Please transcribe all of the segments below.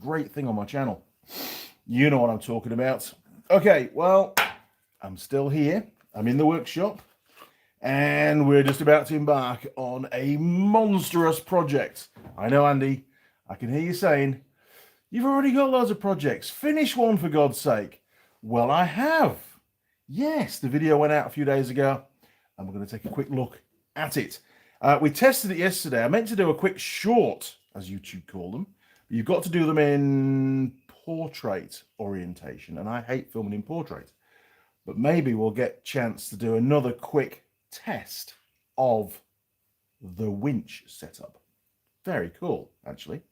great thing on my channel. You know what I'm talking about. Okay, well, I'm still here. I'm in the workshop, and we're just about to embark on a monstrous project. I know, Andy, I can hear you saying, you've already got loads of projects. Finish one, for God's sake. Well, I have. Yes, the video went out a few days ago, and we're going to take a quick look at it. We tested it yesterday. I meant to do a quick short, as YouTube call them, but you've got to do them in portrait orientation, and I hate filming in portrait. But maybe we'll get a chance to do another quick test of the winch setup. Very cool, actually.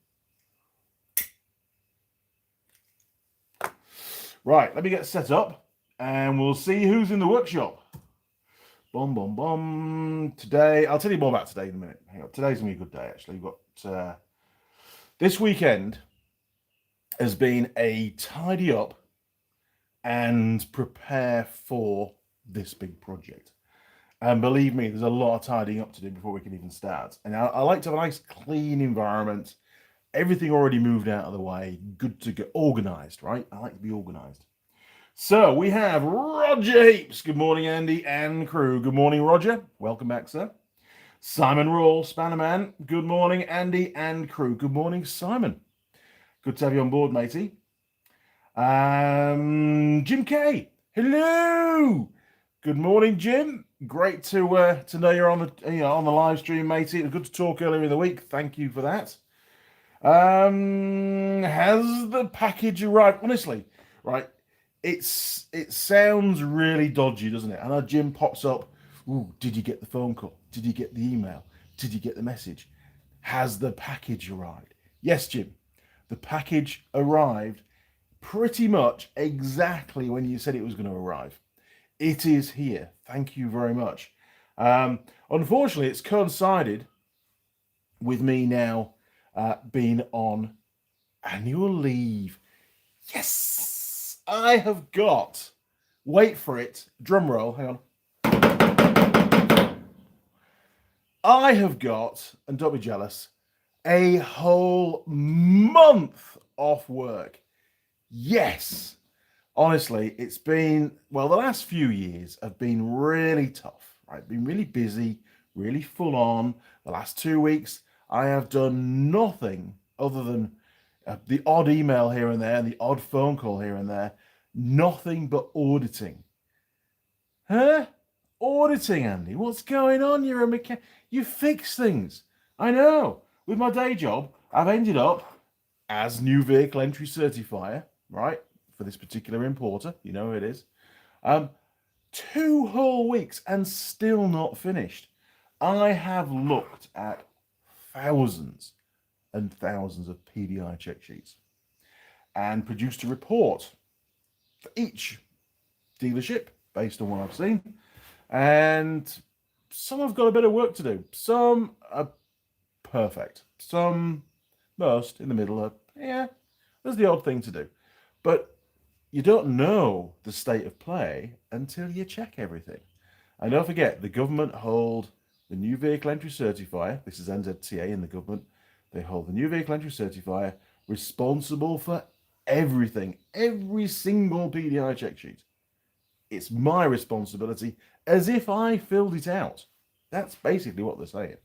Right, let me get set up, and we'll see who's in the workshop. Boom, boom, boom. Today, I'll tell you more about today in a minute. Hang on, today's going to be a good day, actually. We've got, this weekend has been a tidy up and prepare for this big project. And believe me, there's a lot of tidying up to do before we can even start. And I like to have a nice clean environment, everything already moved out of the way, good to go, organized, right? I like to be organized. So we have Roger Heaps. Good morning, Andy and crew. Good morning, Roger. Welcome back, sir. Simon Rawle, Spannerman. Good morning, Andy and crew. Good morning, Simon. Good to have you on board, matey. Jim K. Hello. Good morning, Jim. Great to know you're on the live stream, matey. It was good to talk earlier in the week. Thank you for that. Has the package arrived? Honestly, right? It sounds really dodgy, doesn't it? I know Jim pops up. Ooh, did you get the phone call? Did you get the email? Did you get the message? Has the package arrived? Yes, Jim. The package arrived pretty much exactly when you said it was going to arrive. It is here. Thank you very much. Unfortunately, it's coincided with me now being on annual leave. Yes, I have got, wait for it, drum roll, hang on. I have got, and don't be jealous, a whole month off work. Yes. Honestly, it's been, well, the last few years have been really tough, right? Been really busy, really full on. The last 2 weeks, I have done nothing other than the odd email here and there and the odd phone call here and there. Nothing but auditing. Huh? Auditing, Andy. What's going on? You're a mechanic. You fix things. I know. With my day job, I've ended up as new vehicle entry certifier, right? For this particular importer, you know who it is. 2 whole weeks and still not finished. I have looked at thousands and thousands of PDI check sheets and produced a report for each dealership based on what I've seen. And some have got a bit of work to do. Some are perfect. Most in the middle are, yeah, there's the odd thing to do. But you don't know the state of play until you check everything. And don't forget, the government hold the new vehicle entry certifier. This is NZTA in the government. They hold the new vehicle entry certifier responsible for everything, every single PDI check sheet. It's my responsibility as if I filled it out. That's basically what they're saying.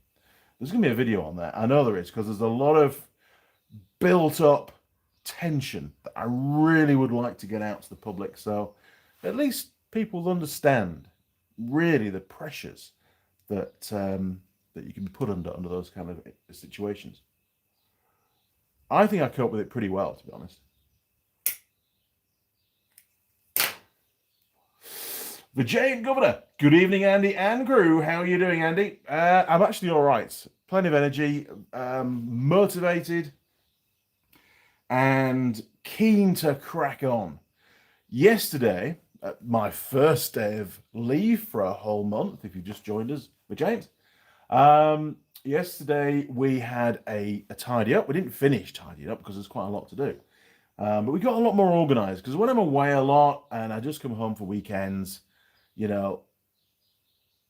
There's going to be a video on that. I know there is, because there's a lot of built up tension that I really would like to get out to the public, so at least people understand really the pressures that that you can be put under those kind of situations. I think I cope with it pretty well, to be honest. The Giant Governor. Good evening, Andy and crew. How are you doing, Andy? I'm actually all right. Plenty of energy, motivated, and keen to crack on. Yesterday, my first day of leave for a whole month, if you just joined us, with James. Yesterday, we had a tidy up. We didn't finish tidying up because there's quite a lot to do. But we got a lot more organized, because when I'm away a lot and I just come home for weekends, you know,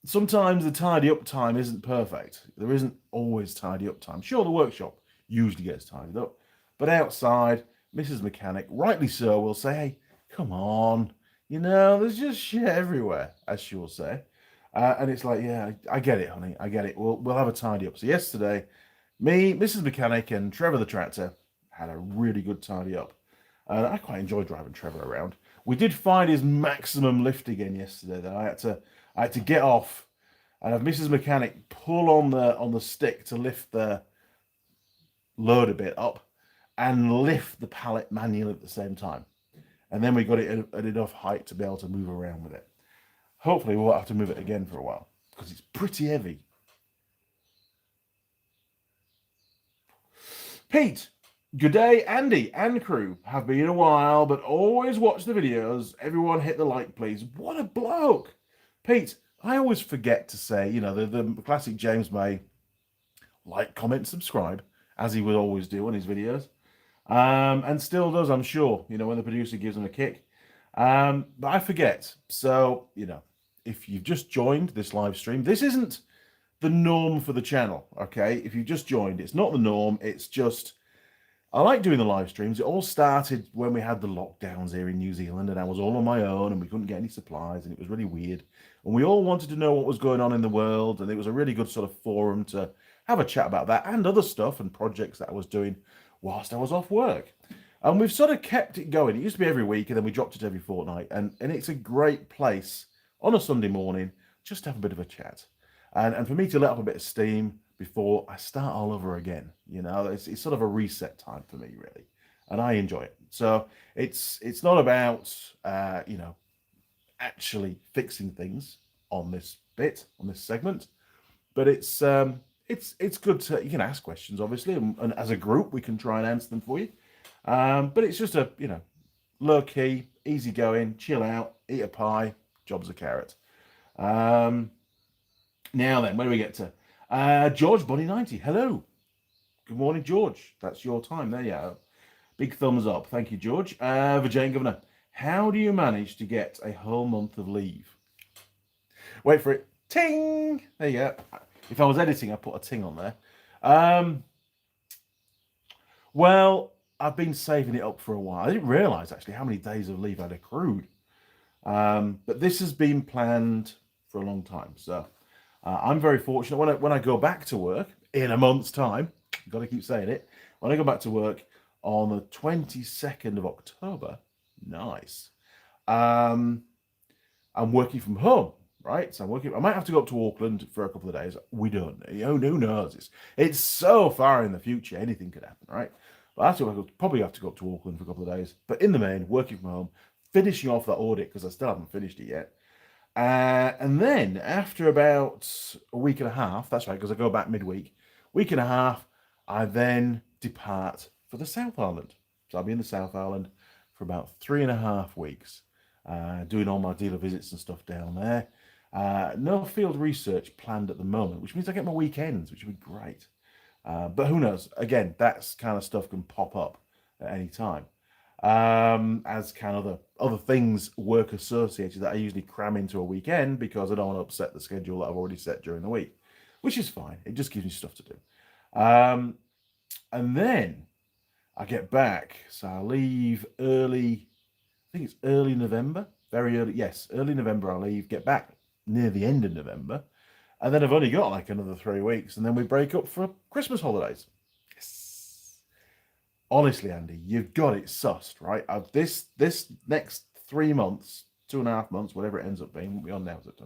sometimes the tidy up time isn't perfect. There isn't always tidy up time. Sure, the workshop usually gets tidied up, But outside, Mrs. Mechanic, rightly so, will say, hey, come on, you know, there's just shit everywhere, as she will say. And it's like, yeah, I get it, honey, I get it. We'll have a tidy up. So yesterday, me, Mrs. Mechanic, and Trevor the tractor had a really good tidy up. And I quite enjoy driving Trevor around. We did find his maximum lift again yesterday, though. I had to get off and have Mrs. Mechanic pull on the stick to lift the load a bit up and lift the pallet manually at the same time. And then we got it at enough height to be able to move around with it. Hopefully we won't have to move it again for a while because it's pretty heavy. Pete, good day, Andy and crew. Have been a while, but always watch the videos. Everyone hit the like, please. What a bloke. Pete, I always forget to say, you know, the classic James May, like, comment, subscribe, as he would always do on his videos. And still does, I'm sure, you know, when the producer gives him a kick. But I forget. So, you know, if you've just joined this live stream, this isn't the norm for the channel, okay? If you've just joined, it's not the norm. It's just, I like doing the live streams. It all started when we had the lockdowns here in New Zealand and I was all on my own and we couldn't get any supplies and it was really weird. And we all wanted to know what was going on in the world. And it was a really good sort of forum to have a chat about that and other stuff and projects that I was doing whilst I was off work. And we've sort of kept it going. It used to be every week and then we dropped it every fortnight. And it's a great place on a Sunday morning just to have a bit of a chat. And for me to let off a bit of steam before I start all over again. You know, it's sort of a reset time for me, really. And I enjoy it. So it's not about, you know, actually fixing things on this bit, on this segment. But it's good to, you can ask questions, obviously. And as a group, we can try and answer them for you. But it's just a, you know, low key, easy going, chill out, eat a pie, job's a carrot. Now then, where do we get to? George Bonnie 90. Hello. Good morning, George. That's your time. There you go. Big thumbs up. Thank you, George. Virginia Governor. How do you manage to get a whole month of leave? Wait for it. Ting! There you go. If I was editing, I'd put a ting on there. Well, I've been saving it up for a while. I didn't realise, actually, how many days of leave I'd accrued. But this has been planned for a long time. So I'm very fortunate. When I go back to work in a month's time, I've got to keep saying it, when I go back to work on the 22nd of October, nice, I'm working from home, right? So I might have to go up to Auckland for a couple of days. We don't know. Who knows? It's so far in the future, anything could happen, right? But I'll probably have to go up to Auckland for a couple of days. But in the main, working from home, finishing off that audit because I still haven't finished it yet. And then after about a week and a half, that's right, because I go back midweek, week and a half, I then depart for the South Island. So I'll be in the South Island for about 3.5 weeks, doing all my dealer visits and stuff down there. No field research planned at the moment, which means I get my weekends, which would be great. But who knows? Again, that kind of stuff can pop up at any time. As kind of the other things work associated that I usually cram into a weekend because I don't want to upset the schedule that I've already set during the week, which is fine. It just gives me stuff to do. And then I get back. So I leave early, I think it's early November, very early. Yes, early November I leave, get back near the end of November. And then I've only got like another 3 weeks and then we break up for Christmas holidays. Honestly, Andy, you've got it sussed, right? This next 3 months, 2.5 months, whatever it ends up being, what we on now, is it?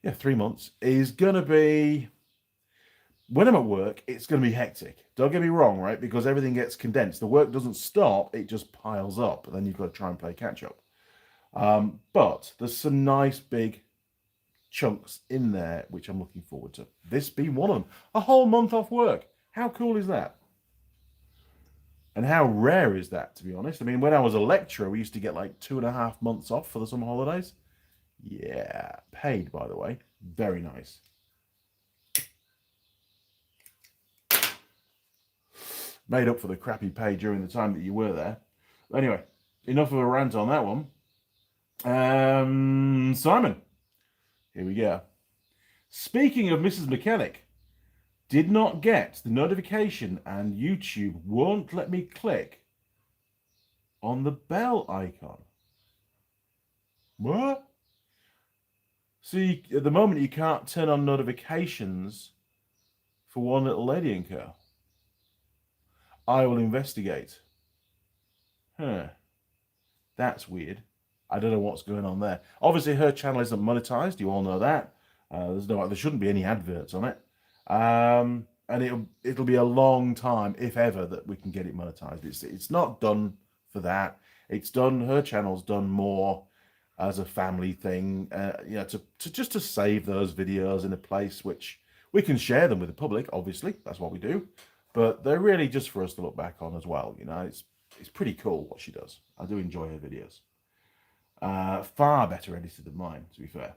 Yeah, 3 months is going to be, when I'm at work, it's going to be hectic. Don't get me wrong, right? Because everything gets condensed. The work doesn't stop, it just piles up, and then you've got to try and play catch up. But there's some nice big chunks in there, which I'm looking forward to. This being one of them. A whole month off work. How cool is that? And how rare is that, to be honest? I mean, when I was a lecturer, we used to get like 2.5 months off for the summer holidays. Yeah, paid, by the way. Very nice. Made up for the crappy pay during the time that you were there. Anyway, enough of a rant on that one. Simon, here we go. Speaking of Mrs. Mechanic, Did not get the notification, and YouTube won't let me click on the bell icon. What? See, at the moment, you can't turn on notifications for One Little Lady and Co. I will investigate. Huh. That's weird. I don't know what's going on there. Obviously, her channel isn't monetized. You all know that. There shouldn't be any adverts on it. And it'll be a long time, if ever, that we can get it monetized. It's not done for that. It's done. Her channel's done more as a family thing, to save those videos in a place which we can share them with the public. Obviously, that's what we do. But they're really just for us to look back on as well. It's pretty cool what she does. I do enjoy her videos. Far better edited than mine, to be fair.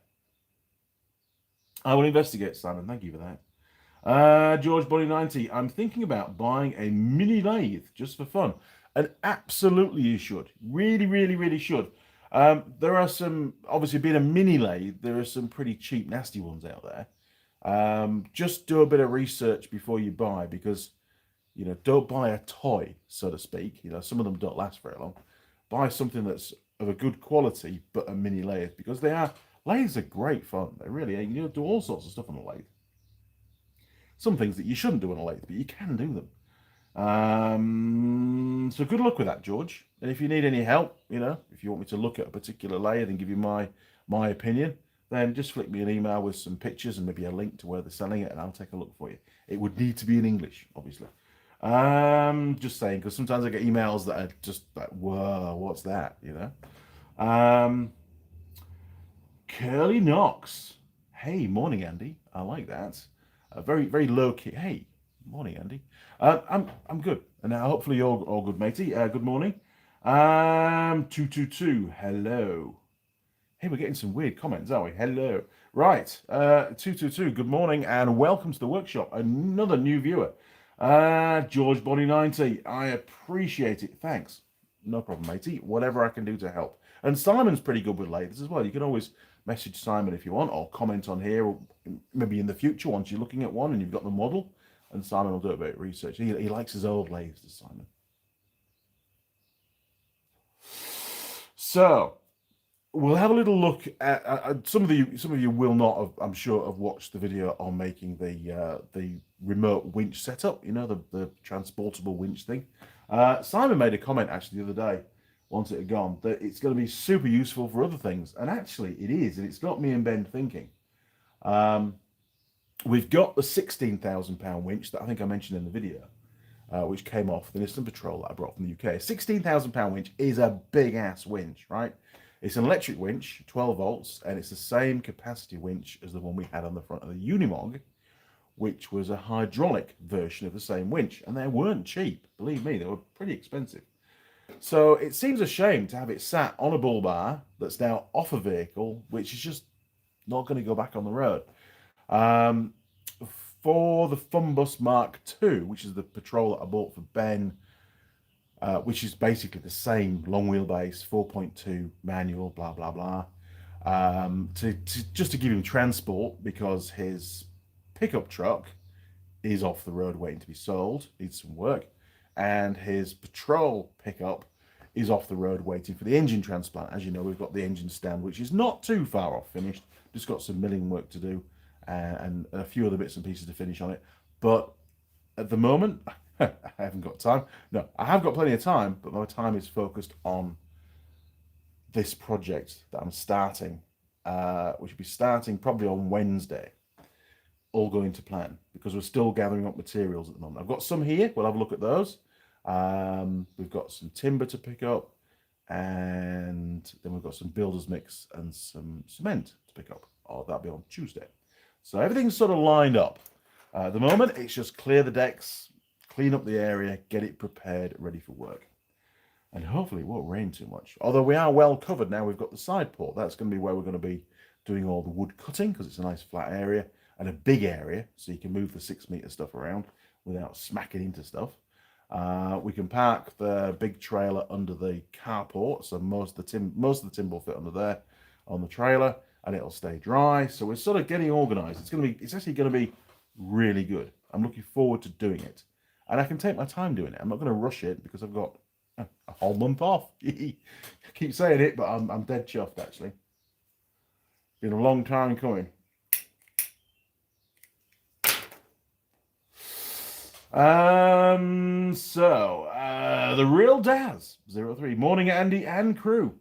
I will investigate, Simon. Thank you for that. George Bonnie 90. I'm thinking about buying a mini lathe just for fun. And absolutely you should. Really, really, really should. There are some, obviously being a mini lathe, there are some pretty cheap, nasty ones out there. Just do a bit of research before you buy, because, don't buy a toy, so to speak. Some of them don't last very long. Buy something that's of a good quality, but a mini lathe, because lathes are great fun. They really are. You do all sorts of stuff on a lathe. Some things that you shouldn't do on a lathe, but you can do them. So good luck with that, George. And if you need any help, if you want me to look at a particular lathe and give you my opinion, then just flick me an email with some pictures and maybe a link to where they're selling it, and I'll take a look for you. It would need to be in English, obviously. Just saying, because sometimes I get emails that are just like, whoa, what's that, Curly Knox. Hey, morning, Andy. I like that. Very, very low key. Hey, morning, Andy. I'm good, and hopefully you're all good, matey. Good morning. 222. Hello. Hey, we're getting some weird comments, aren't we? Hello. Right. 222. Good morning, and welcome to the workshop. Another new viewer. George Bonnie 90. I appreciate it. Thanks. No problem, matey. Whatever I can do to help. And Simon's pretty good with lathes as well. You can always message Simon if you want, or comment on here, or maybe in the future once you're looking at one and you've got the model, and Simon will do a bit of research. He likes his old lathes, does Simon. So we'll have a little look at some of you will not have, I'm sure, have watched the video on making the remote winch setup. The transportable winch thing. Simon made a comment actually the other day, once it had gone, that it's going to be super useful for other things, and actually it is, and it's got me and Ben thinking. We've got the £16,000 winch that I think I mentioned in the video, which came off the Nissan Patrol that I brought from the UK. £16,000 winch is a big ass winch, right? It's an electric winch, 12 volts, and it's the same capacity winch as the one we had on the front of the Unimog, which was a hydraulic version of the same winch, and they weren't cheap. Believe me, they were pretty expensive. So it seems a shame to have it sat on a bull bar that's now off a vehicle, which is just not going to go back on the road. For the Funbus Mark II, which is the Patrol that I bought for Ben, which is basically the same long wheelbase, 4.2 manual, blah, blah, blah, just to give him transport, because his pickup truck is off the road waiting to be sold, needs some work, and his Patrol pickup is off the road waiting for the engine transplant. As you know, we've got the engine stand, which is not too far off finished, just got some milling work to do, and a few other bits and pieces to finish on it. But at the moment, I haven't got time. No, I have got plenty of time, but my time is focused on this project that I'm starting, which will be starting probably on Wednesday, all going to plan, because we're still gathering up materials at the moment. I've got some here. We'll have a look at those. We've got some timber to pick up, and then we've got some builder's mix and some cement to pick up. Oh, that'll be on Tuesday. So everything's sort of lined up. At the moment, it's just clear the decks, clean up the area, get it prepared, ready for work. And hopefully it won't rain too much. Although we are well covered now. We've got the side port. That's going to be where we're going to be doing all the wood cutting, because it's a nice flat area and a big area, so you can move the 6-meter stuff around without smacking into stuff. We can park the big trailer under the carport, so most of the timber will fit under there on the trailer, and it'll stay dry. So we're sort of getting organised. It's actually going to be really good. I'm looking forward to doing it. And I can take my time doing it. I'm not going to rush it because I've got a whole month off. I keep saying it, but I'm dead chuffed, actually. Been a long time coming. The real Daz 03. Morning, Andy and crew.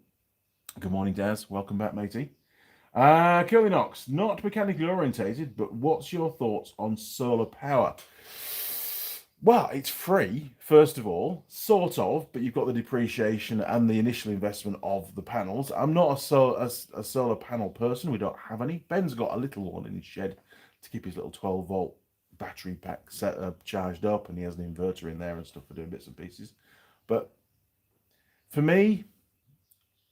Good morning, Daz. Welcome back, matey. Curly Knox, not mechanically orientated, but what's your thoughts on solar power? Well, it's free, first of all, sort of, but you've got the depreciation and the initial investment of the panels. I'm not a solar panel person. We don't have any. Ben's got a little one in his shed to keep his little 12-volt battery pack charged up, and he has an inverter in there and stuff for doing bits and pieces. But for me,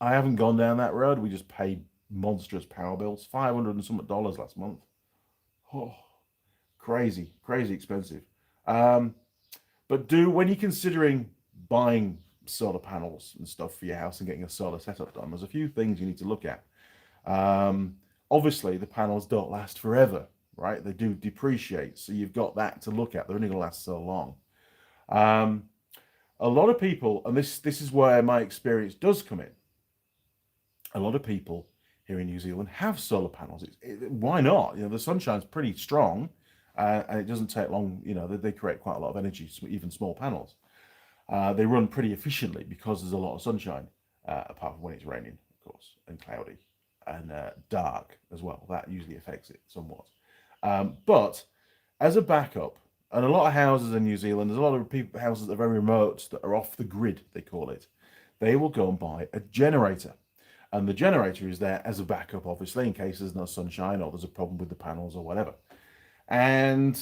I haven't gone down that road. We just paid monstrous power bills, $500 and something last month. Oh, crazy expensive. But when you're considering buying solar panels and stuff for your house and getting a solar setup done, there's a few things you need to look at. Obviously, the panels don't last forever, right? They do depreciate, so you've got that to look at. They're only going to last so long. A lot of people, and this is where my experience does come in. A lot of people here in New Zealand have solar panels. Why not? The sunshine's pretty strong. And it doesn't take long, they create quite a lot of energy, even small panels. They run pretty efficiently because there's a lot of sunshine, apart from when it's raining, of course, and cloudy and dark as well. That usually affects it somewhat. But as a backup, and a lot of houses in New Zealand, there's a lot of houses that are very remote, that are off the grid, they call it. They will go and buy a generator. And the generator is there as a backup, obviously, in case there's no sunshine or there's a problem with the panels or whatever. And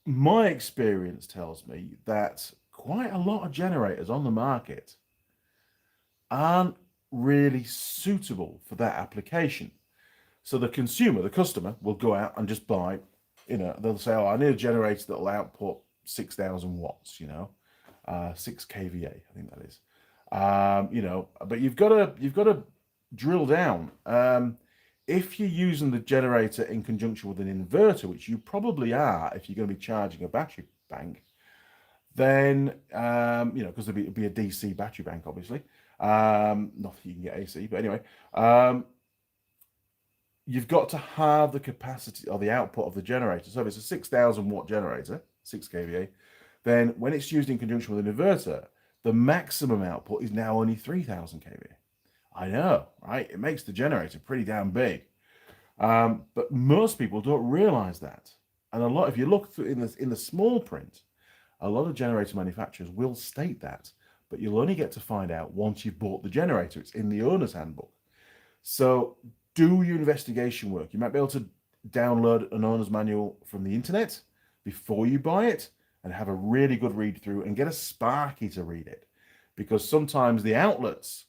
my experience tells me that quite a lot of generators on the market aren't really suitable for that application. So the consumer, the customer, will go out and just buy, they'll say, I need a generator that will output 6,000 watts, 6 kVA, I think that is. But you've got to drill down. If you're using the generator in conjunction with an inverter, which you probably are if you're going to be charging a battery bank, then, because it'd be a DC battery bank, obviously. Not that you can get AC, but anyway. You've got to have the capacity or the output of the generator. So if it's a 6,000 watt generator, 6 kVA, then when it's used in conjunction with an inverter, the maximum output is now only 3,000 kVA. I know, right? It makes the generator pretty damn big. But most people don't realize that. And if you look through in the small print, a lot of generator manufacturers will state that, but you'll only get to find out once you've bought the generator. It's in the owner's handbook. So do your investigation work. You might be able to download an owner's manual from the internet before you buy it and have a really good read through and get a Sparky to read it, because sometimes the outlets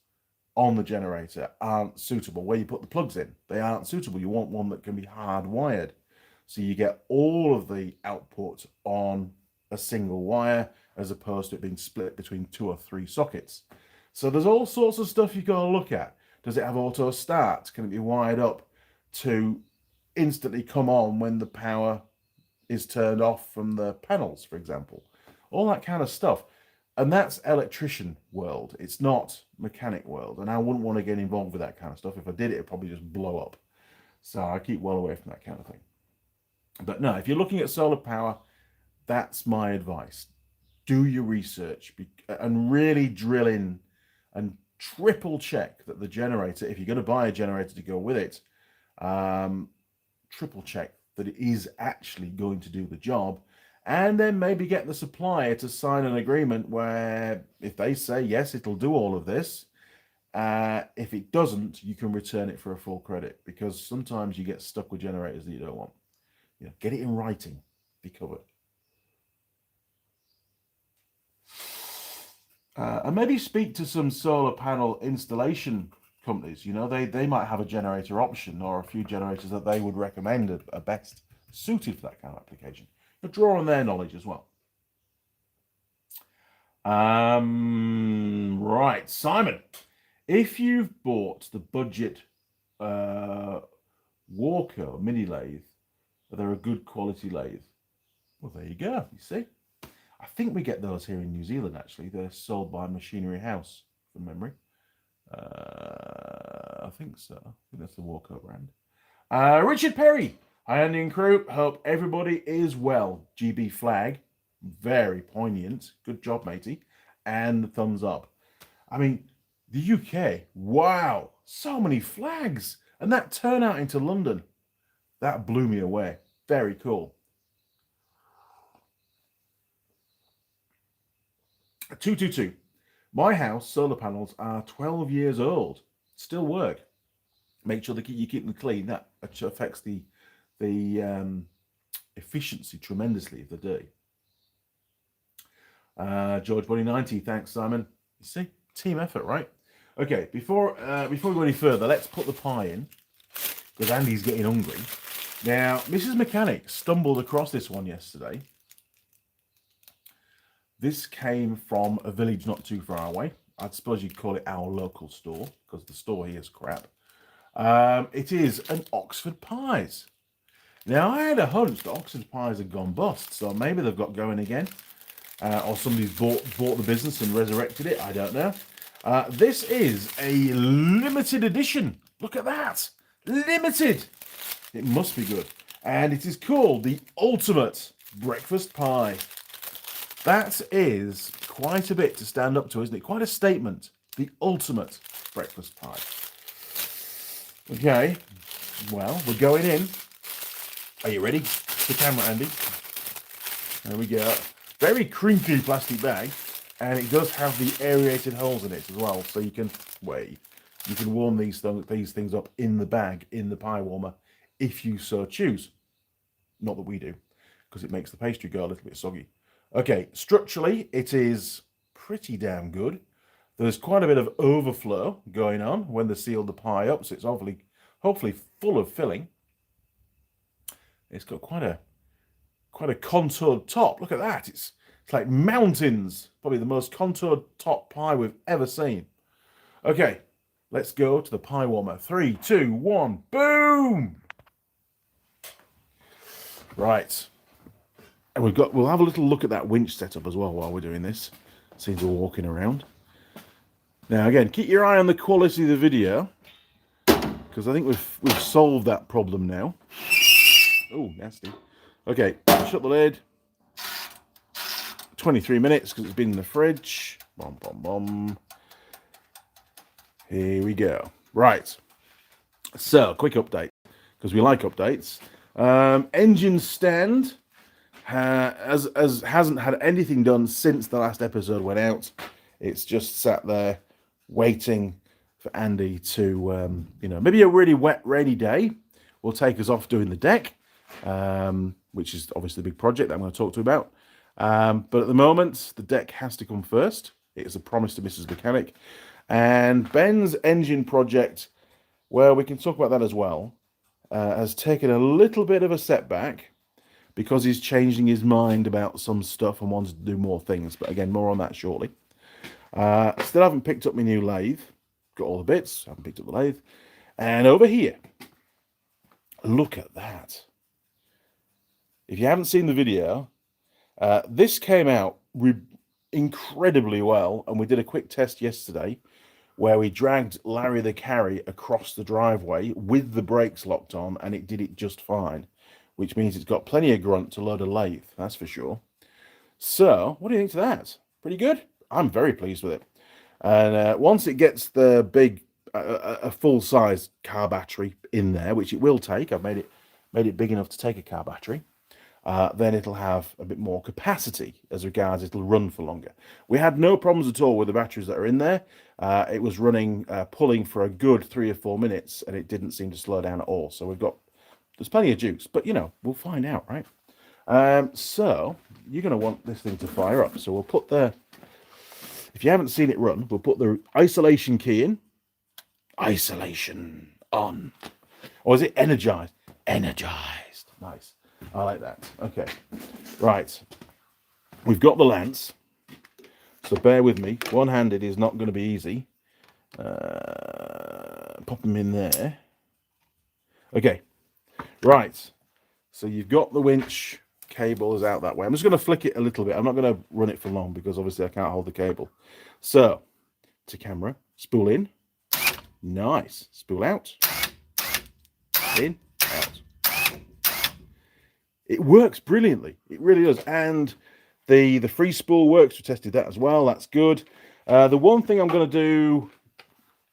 on the generator aren't suitable. Where you put the plugs in, they aren't suitable. You want one that can be hardwired, so you get all of the output on a single wire as opposed to it being split between 2 or 3 sockets. So there's all sorts of stuff you've got to look at. Does it have auto start? Can it be wired up to instantly come on when the power is turned off from the panels, for example? All that kind of stuff. And that's electrician world. It's not mechanic world. And I wouldn't want to get involved with that kind of stuff. If I did it, it'd probably just blow up. So I keep well away from that kind of thing. But no, if you're looking at solar power, that's my advice. Do your research and really drill in and triple check that the generator, if you're going to buy a generator to go with it, triple check that it is actually going to do the job. And then maybe get the supplier to sign an agreement where if they say, yes, it'll do all of this, if it doesn't, you can return it for a full credit, because sometimes you get stuck with generators that you don't want. Get it in writing, be covered. And maybe speak to some solar panel installation companies. They might have a generator option or a few generators that they would recommend are best suited for that kind of application. But draw on their knowledge as well. Right, Simon, if you've bought the budget Walker mini lathe, they're a good quality lathe. Well, there you go. You see? I think we get those here in New Zealand, actually. They're sold by Machinery House, from memory. I think so. I think that's the Walco brand. Richard Perry. Hi, Andy and crew. Hope everybody is well. GB flag. Very poignant. Good job, matey. And thumbs up. I mean, the UK. Wow. So many flags. And that turnout into London. That blew me away. Very cool. 222. My house solar panels are 12 years old. Still work. Make sure you keep them clean. That affects the efficiency tremendously of the day. George Buddy 90. Thanks, Simon. You see, team effort, right? Okay. Before we go any further, let's put the pie in because Andy's getting hungry. Now, Mrs. Mechanic stumbled across this one yesterday. This came from a village not too far away. I suppose you'd call it our local store because the store here is crap. It is an Oxford Pies. Now, I had a hunch that Oxford Pies had gone bust, so maybe they've got going again. Or somebody's bought the business and resurrected it. I don't know. This is a limited edition. Look at that. Limited. It must be good. And it is called the Ultimate Breakfast Pie. That is quite a bit to stand up to, isn't it? Quite a statement. The ultimate breakfast pie. Okay. Well, we're going in. Are you ready? The camera, Andy. There we go. Very crinkly plastic bag. And it does have the aerated holes in it as well. So you can warm these things up in the bag, in the pie warmer, if you so choose. Not that we do, because it makes the pastry go a little bit soggy. Okay, structurally, it is pretty damn good. There's quite a bit of overflow going on when they sealed the pie up, so it's hopefully full of filling. It's got quite a contoured top. Look at that. It's like mountains. Probably the most contoured top pie we've ever seen. Okay, let's go to the pie warmer. 3, 2, 1, boom! Right. And we'll have a little look at that winch setup as well while we're doing this, since we're walking around. Now again, keep your eye on the quality of the video, because I think we've solved that problem now. Oh, nasty. Okay, shut the lid. 23 minutes because it's been in the fridge. Bom, bom, bom. Here we go. Right. So, quick update, because we like updates. Engine stand. Hasn't had anything done since the last episode went out. It's just sat there waiting for Andy to, maybe a really wet, rainy day will take us off doing the deck, which is obviously the big project that I'm going to talk to you about. But at the moment, the deck has to come first. It is a promise to Mrs. Mechanic. And Ben's engine project, well, we can talk about that as well, has taken a little bit of a setback, because he's changing his mind about some stuff and wants to do more things. But again, more on that shortly. Still haven't picked up my new lathe. Got all the bits. Haven't picked up the lathe. And over here, look at that. If you haven't seen the video, this came out incredibly well. And we did a quick test yesterday where we dragged Larry the Carry across the driveway with the brakes locked on, and it did it just fine. Which means it's got plenty of grunt to load a lathe, that's for sure. So, what do you think to that? Pretty good? I'm very pleased with it. And once it gets the big, a full-size car battery in there, which it will take, I've made it big enough to take a car battery, then it'll have a bit more capacity as regards it'll run for longer. We had no problems at all with the batteries that are in there. It was running, pulling for a good 3 or 4 minutes, and it didn't seem to slow down at all. So there's plenty of juice, but we'll find out, right? So you're going to want this thing to fire up. So we'll put if you haven't seen it run, we'll put the isolation key in. Isolation on. Or is it energized? Energized. Nice. I like that. Okay. Right. We've got the lance. So bear with me. One-handed is not going to be easy. Pop them in there. Okay. Right. So you've got the winch cable is out that way. I'm just going to flick it a little bit. I'm not going to run it for long because obviously I can't hold the cable. So, to camera, spool in. Nice. Spool out. In, out. It works brilliantly. It really does. And the free spool works. We tested that as well. That's good. The one thing I'm going to do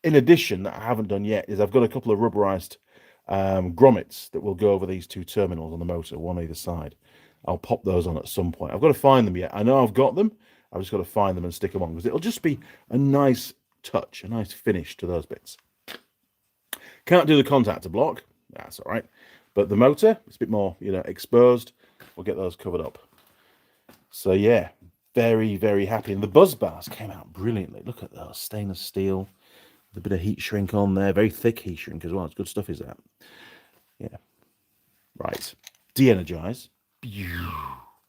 in addition that I haven't done yet is I've got a couple of rubberized grommets that will go over these two terminals on the motor, one either side. I'll pop those on at some point. I've got to find them yet. I know I've got them. I've just got to find them and stick them on because it'll just be a nice touch, a nice finish to those bits. Can't do the contactor block. That's all right. But the motor, it's a bit more, exposed. We'll get those covered up. So yeah, very, very happy. And the buzz bars came out brilliantly. Look at those, stainless steel. A bit of heat shrink on there. Very thick heat shrink as well. It's good stuff, is that? Yeah. Right. De-energize.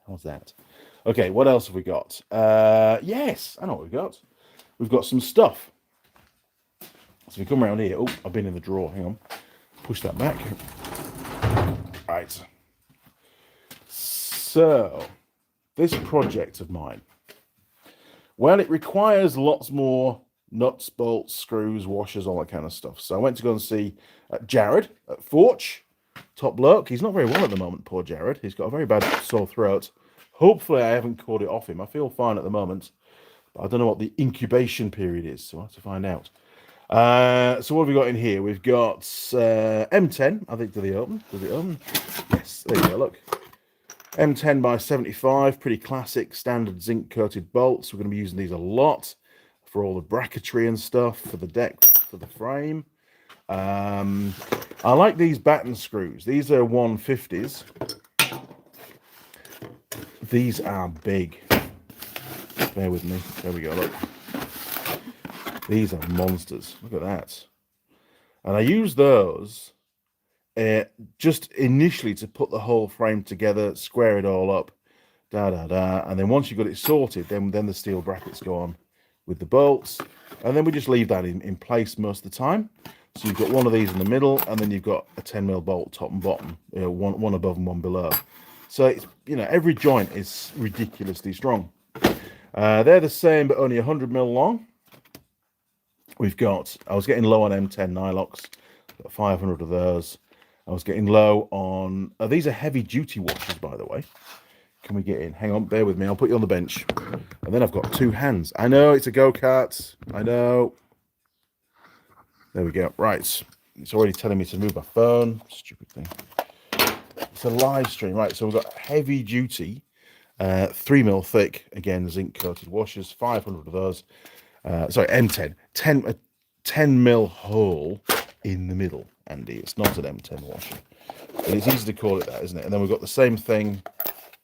How's that? Okay, what else have we got? Yes, I know what we've got. We've got some stuff. So we come around here. Oh, I've been in the drawer. Hang on. Push that back. Right. So, this project of mine. Well, it requires lots more nuts, bolts, screws, washers, all that kind of stuff. So I went to go and see Jared at Forge. Top bloke. He's not very well at the moment, poor Jared. He's got a very bad sore throat. Hopefully I haven't caught it off him. I feel fine at the moment. But I don't know what the incubation period is, so I'll have to find out. So what have we got in here? We've got M10. I think, do they open? Does it open? Yes, there you go, look. M10 by 75, pretty classic, standard zinc-coated bolts. We're going to be using these a lot for all the bracketry and stuff, for the deck, for the frame. I like these batten screws. These are 150s. These are big. Bear with me. There we go, look. These are monsters. Look at that. And I use those just initially to put the whole frame together, square it all up, and then once you've got it sorted, then the steel brackets go on with the bolts, and then we just leave that in place most of the time. So you've got one of these in the middle, and then you've got a 10mm bolt top and bottom, one above and one below. So it's, every joint is ridiculously strong. They're the same, but only 100mm long. I was getting low on M10 Nylox, got 500 of those. I was getting low on, these are heavy duty washers, by the way. Can we get in? Hang on, bear with me. I'll put you on the bench. And then I've got two hands. I know, it's a go-kart. I know. There we go. Right. It's already telling me to move my phone. Stupid thing. It's a live stream. Right, so we've got heavy duty, 3mm thick, again, zinc-coated washers, 500 of those. Sorry, M10. 10mm hole in the middle, Andy. It's not an M10 washer. But it's easy to call it that, isn't it? And then we've got the same thing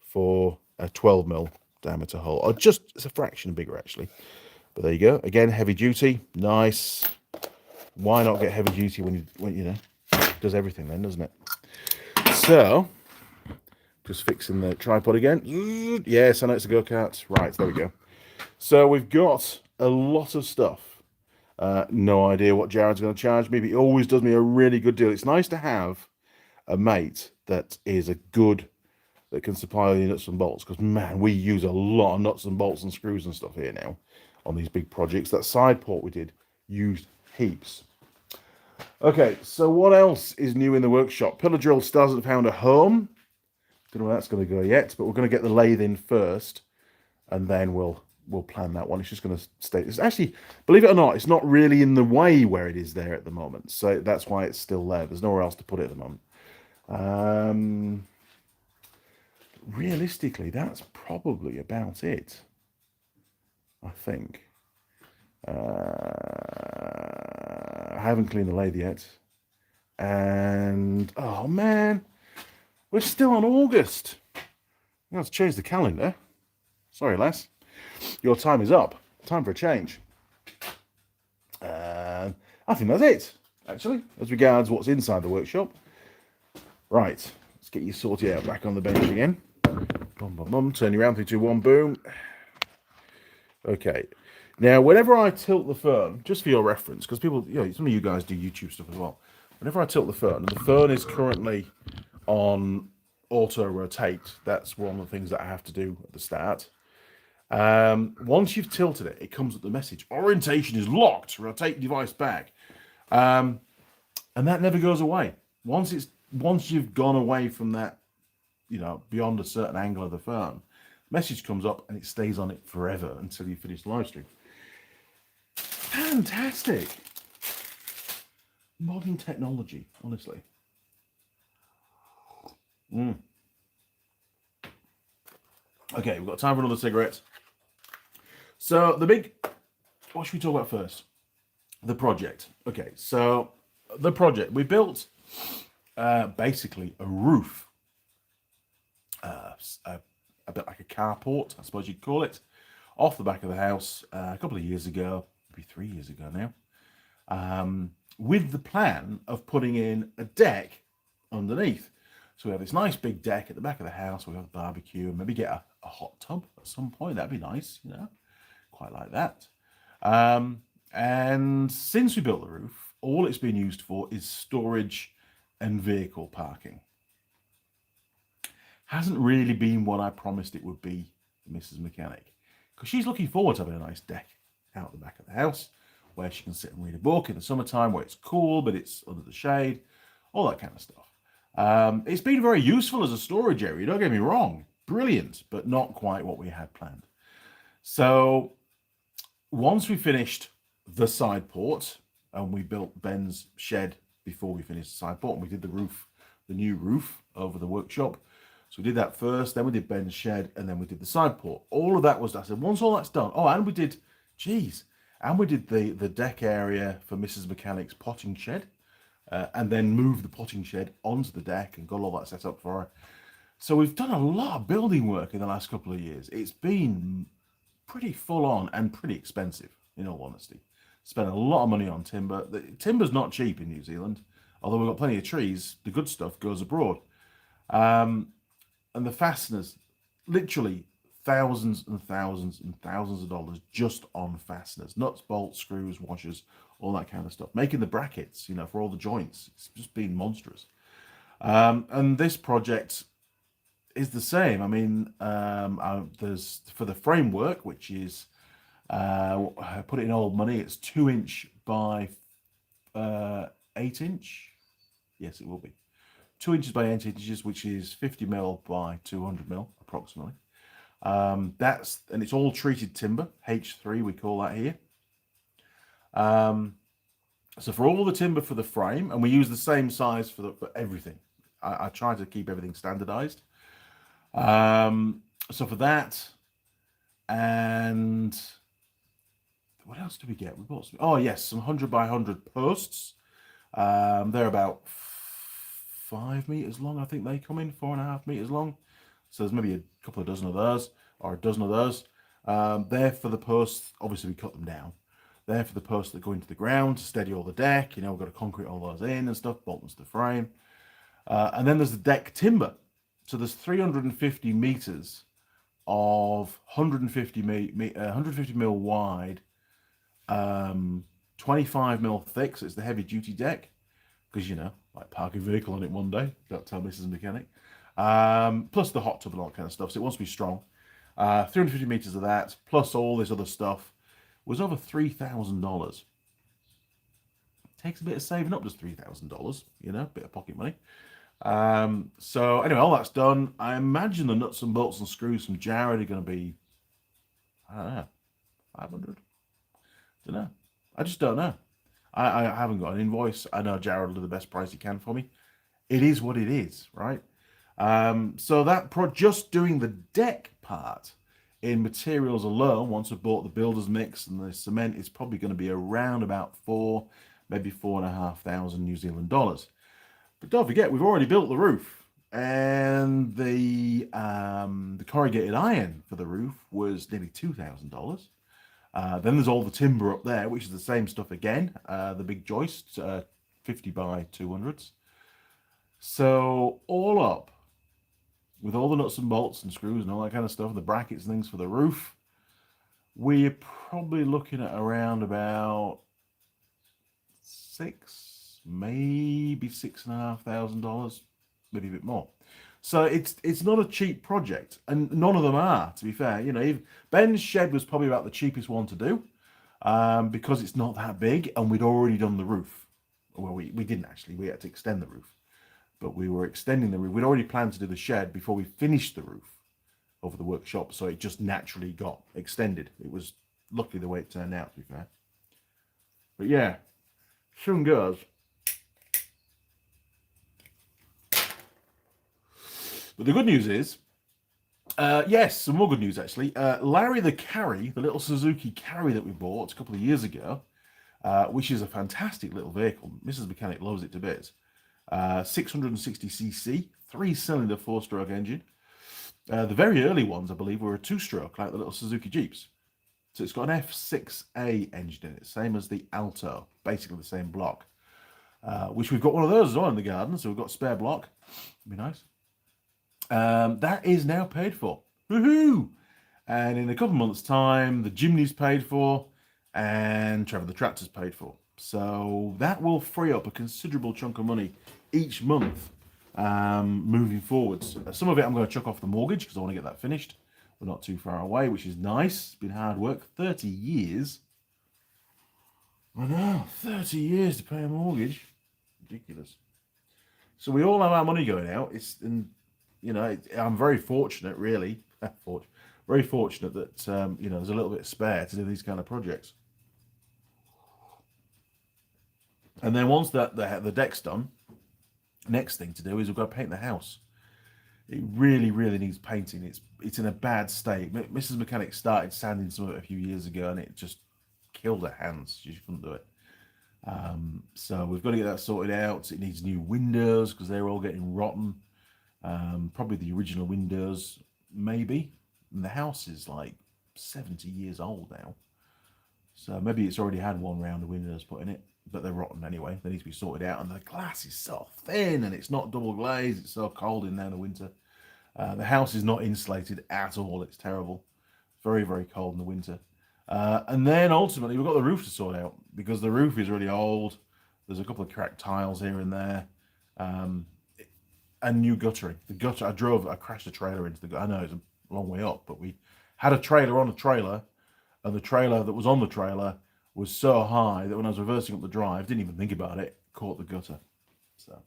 for a 12mm diameter hole. Or just, it's a fraction bigger, actually. But there you go. Again, heavy duty. Nice. Why not get heavy duty when it does everything then, doesn't it? So, just fixing the tripod again. Yes, I know it's a go-kart. Right, there we go. So we've got a lot of stuff. No idea what Jared's going to charge me, but he always does me a really good deal. It's nice to have a mate that can supply the nuts and bolts, because man, we use a lot of nuts and bolts and screws and stuff here now on these big projects. That side port we did used heaps. Okay, so what else is new in the workshop? Pillar drill still hasn't found a home. Don't know where that's going to go yet, but we're going to get the lathe in first, and then we'll plan that one. It's just going to stay. It's actually, believe it or not, it's not really in the way where it is there at the moment, so that's why it's still there. There's nowhere else to put it at the moment. Realistically, that's probably about it, I think. I haven't cleaned the lathe yet, and oh man, we're still on August. I have to change the calendar. Sorry, lass, your time is up. Time for a change. I think that's it, actually, as regards what's inside the workshop. Right, let's get you sorted out back on the bench again. Boom, boom, boom. Turn you around, 3, 2, 1, boom. Okay. Now, whenever I tilt the phone, just for your reference, because people, some of you guys do YouTube stuff as well. Whenever I tilt the phone, and the phone is currently on auto rotate. That's one of the things that I have to do at the start. Once you've tilted it, it comes with the message, orientation is locked, rotate device back. And that never goes away. Once you've gone away from that, beyond a certain angle of the phone, message comes up and it stays on it forever until you finish the live stream. Fantastic. Modern technology, honestly. Okay, we've got time for another cigarette. So what should we talk about first? The project. Okay, so the project. We built basically a roof, a bit like a carport, I suppose you'd call it, off the back of the house a couple of years ago, maybe 3 years ago now, with the plan of putting in a deck underneath. So we have this nice big deck at the back of the house. We have a barbecue and maybe get a hot tub at some point. That'd be nice, quite like that. And since we built the roof, all it's been used for is storage and vehicle parking. Hasn't really been what I promised it would be, Mrs. Mechanic, because she's looking forward to having a nice deck out the back of the house where she can sit and read a book in the summertime where it's cool, but it's under the shade, all that kind of stuff. It's been very useful as a storage area, don't get me wrong. Brilliant, but not quite what we had planned. So once we finished the side port, and we built Ben's shed before we finished the side port, and we did the roof, the new roof over the workshop. So we did that first, then we did Ben's shed, and then we did the side port. All of that was, I said, once all that's done, and we did the deck area for Mrs. Mechanic's potting shed, and then moved the potting shed onto the deck and got all that set up for her. So we've done a lot of building work in the last couple of years. It's been pretty full on and pretty expensive, in all honesty. Spent a lot of money on timber. The timber's not cheap in New Zealand, although we've got plenty of trees. The good stuff goes abroad. And the fasteners, literally thousands and thousands and thousands of dollars just on fasteners, nuts, bolts, screws, washers, all that kind of stuff. Making the brackets, for all the joints. It's just been monstrous. And this project is the same. I mean, there's for the framework, which is, I put it in old money, it's 2 inch by 8 inch. Yes, it will be 2 inches by 8 inches, which is 50 mil by 200 mil approximately. And it's all treated timber, H3 we call that here. So for all the timber for the frame, and we use the same size for everything. I try to keep everything standardized. So for that, and what else do we get? We bought some 100 by 100 posts. They're about 5 meters long. I think they come in 4.5 meters long. So there's maybe a couple of dozen of those, or a dozen of those. They're for the posts. Obviously, we cut them down. They're for the posts that go into the ground to steady all the deck. We've got to concrete all those in and stuff, bolt them to the frame. And then there's the deck timber. So there's 350 meters of 150 mil wide, 25 mil thick. So it's the heavy duty deck, because like park a vehicle on it one day. Don't tell Mrs. Mechanic. Plus the hot tub and all that kind of stuff. So it wants to be strong. 350 meters of that, plus all this other stuff, was over $3,000. Takes a bit of saving up, just $3,000, bit of pocket money. So anyway, all that's done. I imagine the nuts and bolts and screws from Jared are going to be, I don't know, 500. Don't know. I just don't know. I haven't got an invoice. I know Jared will do the best price he can for me. It is what it is, right? So that just doing the deck part in materials alone, once I've bought the builder's mix and the cement, is probably going to be around about maybe 4,500 New Zealand dollars. But don't forget, we've already built the roof, and the corrugated iron for the roof was nearly $2,000. Then there's all the timber up there, which is the same stuff again, the big joists, 50 by 200s. So all up, with all the nuts and bolts and screws and all that kind of stuff, the brackets and things for the roof, we're probably looking at around about maybe $6,500, maybe a bit more. So it's not a cheap project, and none of them are, to be fair. You know, Ben's shed was probably about the cheapest one to do, because it's not that big, and we'd already done the roof. Well, we didn't actually. We had to extend the roof, but we were extending the roof. We'd already planned to do the shed before we finished the roof over the workshop, so it just naturally got extended. It was luckily the way it turned out, to be fair. But yeah, soon goes. But the good news is, yes, some more good news actually. Larry the Carry, the little Suzuki Carry that we bought a couple of years ago, which is a fantastic little vehicle. Mrs. Mechanic loves it to bits. 660cc, 3-cylinder 4-stroke engine. The very early ones, I believe, were a 2-stroke, like the little Suzuki Jeeps. So it's got an F6A engine in it, same as the Alto, basically the same block. Which we've got one of those as well in the garden, so we've got spare block. It'd be nice. That is now paid for. Woohoo! And in a couple of months' time, the Jimny's paid for, and Trevor the Tractor's paid for. So that will free up a considerable chunk of money each month, moving forwards. Some of it I'm going to chuck off the mortgage because I want to get that finished. We're not too far away, which is nice. It's been hard work. 30 years. I know, 30 years to pay a mortgage. Ridiculous. So we all have our money going out. I'm very fortunate, really. Very fortunate that there's a little bit spare to do these kind of projects. And then once the deck's done, next thing to do is we've got to paint the house. It really, really needs painting. It's in a bad state. Mrs. Mechanic started sanding some of it a few years ago, and it just killed her hands. She couldn't do it. So we've got to get that sorted out. It needs new windows because they're all getting rotten. Probably the original windows, maybe. And the house is like 70 years old now. So maybe it's already had one round of windows put in it, but they're rotten anyway. They need to be sorted out. And the glass is so thin and it's not double glazed. It's so cold in there in the winter. The house is not insulated at all. It's terrible. Very, very cold in the winter. And then ultimately we've got the roof to sort out because the roof is really old. There's a couple of cracked tiles here and there. And new guttering. The gutter, I crashed a trailer into the gutter. I know it's a long way up, but we had a trailer on a trailer, and the trailer that was on the trailer was so high that when I was reversing up the drive, didn't even think about it, caught the gutter. So,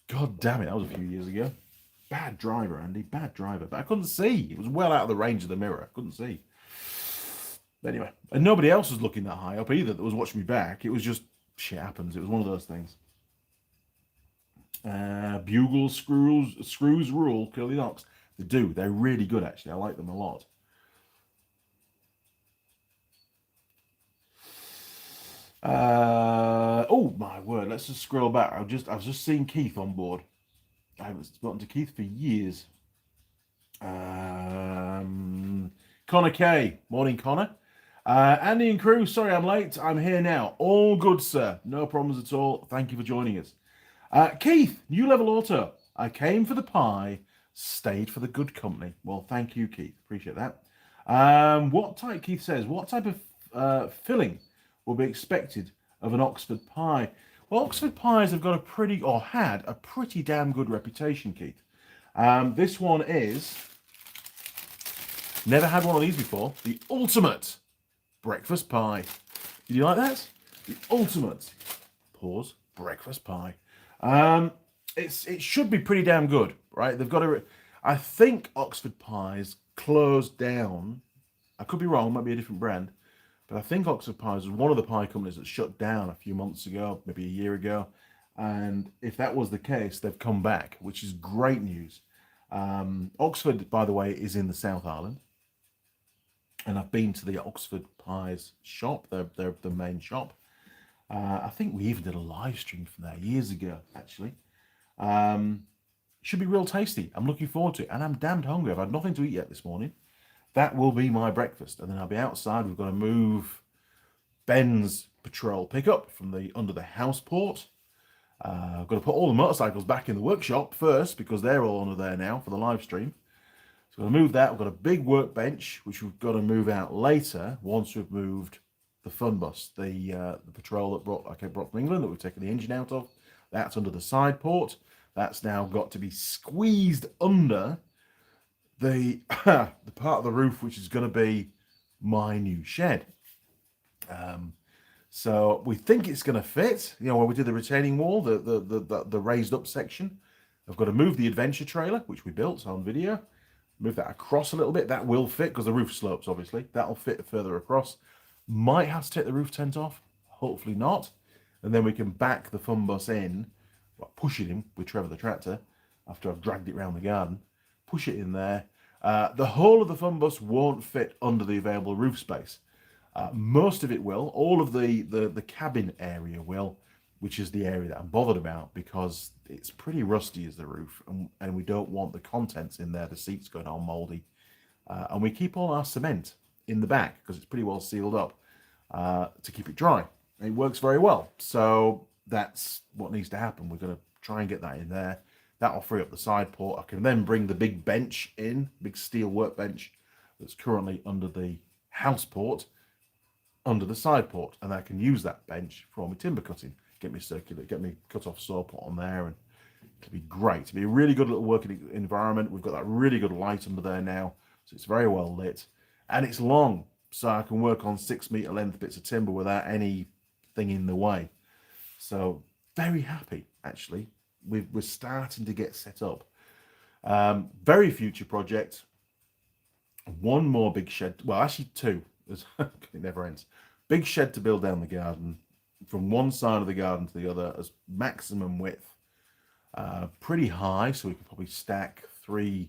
God damn it, that was a few years ago. Bad driver, Andy, bad driver. But I couldn't see. It was well out of the range of the mirror. I couldn't see. Anyway, and nobody else was looking that high up either that was watching me back. It was just, shit happens. It was one of those things. Bugle screws rule, curly knocks. They do. They're really good, actually. I like them a lot. Oh my word! Let's just scroll back. I've just seen Keith on board. I haven't spoken to Keith for years. Connor K. Morning, Connor. Andy and crew. Sorry, I'm late. I'm here now. All good, sir. No problems at all. Thank you for joining us. Keith, New Level Auto. I came for the pie, stayed for the good company. Well, thank you, Keith. Appreciate that. Keith says, what type of filling will be expected of an Oxford pie? Well, Oxford pies have got had a pretty damn good reputation, Keith. This one is, never had one of these before, the ultimate breakfast pie. Did you like that? The ultimate, breakfast pie. It should be pretty damn good, right? I think Oxford Pies closed down. I could be wrong, might be a different brand, but I think Oxford Pies was one of the pie companies that shut down a few months ago, maybe a year ago. And if that was the case, they've come back, which is great news. Oxford, by the way, is in the South Island. And I've been to the Oxford Pies shop. They're the main shop. I think we even did a live stream from there years ago, actually. Should be real tasty. I'm looking forward to it. And I'm damned hungry. I've had nothing to eat yet this morning. That will be my breakfast. And then I'll be outside. We've got to move Ben's patrol pickup from under the house port. I've got to put all the motorcycles back in the workshop first because they're all under there now for the live stream. So we've got to move that. We've got a big workbench, which we've got to move out later once we've moved the fun bus, the patrol that I brought from England that we've taken the engine out of. That's under the side port. That's now got to be squeezed under the the part of the roof which is going to be my new shed. So we think it's going to fit. You know, when we did the retaining wall, the raised up section, I've got to move the adventure trailer, which we built on video, move that across a little bit. That will fit because the roof slopes, obviously. That'll fit further across. Might have to take the roof tent off. Hopefully not. And then we can back the fun bus in, well, push it in with Trevor the tractor after I've dragged it around the garden. Push it in there. The whole of the fun bus won't fit under the available roof space. Most of it will. All of the cabin area will, which is the area that I'm bothered about because it's pretty rusty as the roof, and we don't want the contents in there, the seats going all mouldy. And we keep all our cement in the back because it's pretty well sealed up to keep it dry. It works very well. So that's what needs to happen. We're going to try and get that in there. That'll free up the side port. I can then bring the big bench in, big steel workbench that's currently under the house port, under the side port, and I can use that bench for my timber cutting. Get me circular, get me cut off saw put on there, and it'll be great. It'll be a really good little working environment. We've got that really good light under there now, so it's very well lit, and it's long, so I can work on 6 meter length bits of timber without anything in the way. So very happy, actually. We're starting to get set up. Very future project. One more big shed. Well, actually two. It never ends. Big shed to build down the garden from one side of the garden to the other as maximum width. Pretty high, so we can probably stack 3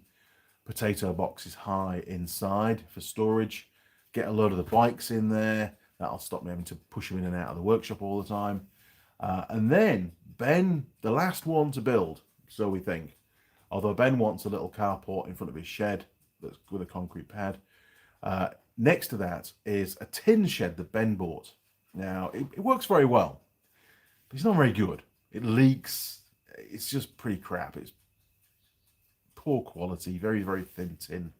potato boxes high inside for storage. Get a load of the bikes in there. That'll stop me having to push them in and out of the workshop all the time. And then Ben, the last one to build, so we think. Although Ben wants a little carport in front of his shed that's with a concrete pad. Next to that is a tin shed that Ben bought. Now, it works very well, but it's not very good. It leaks. It's just pretty crap. It's poor quality, very, very thin tin.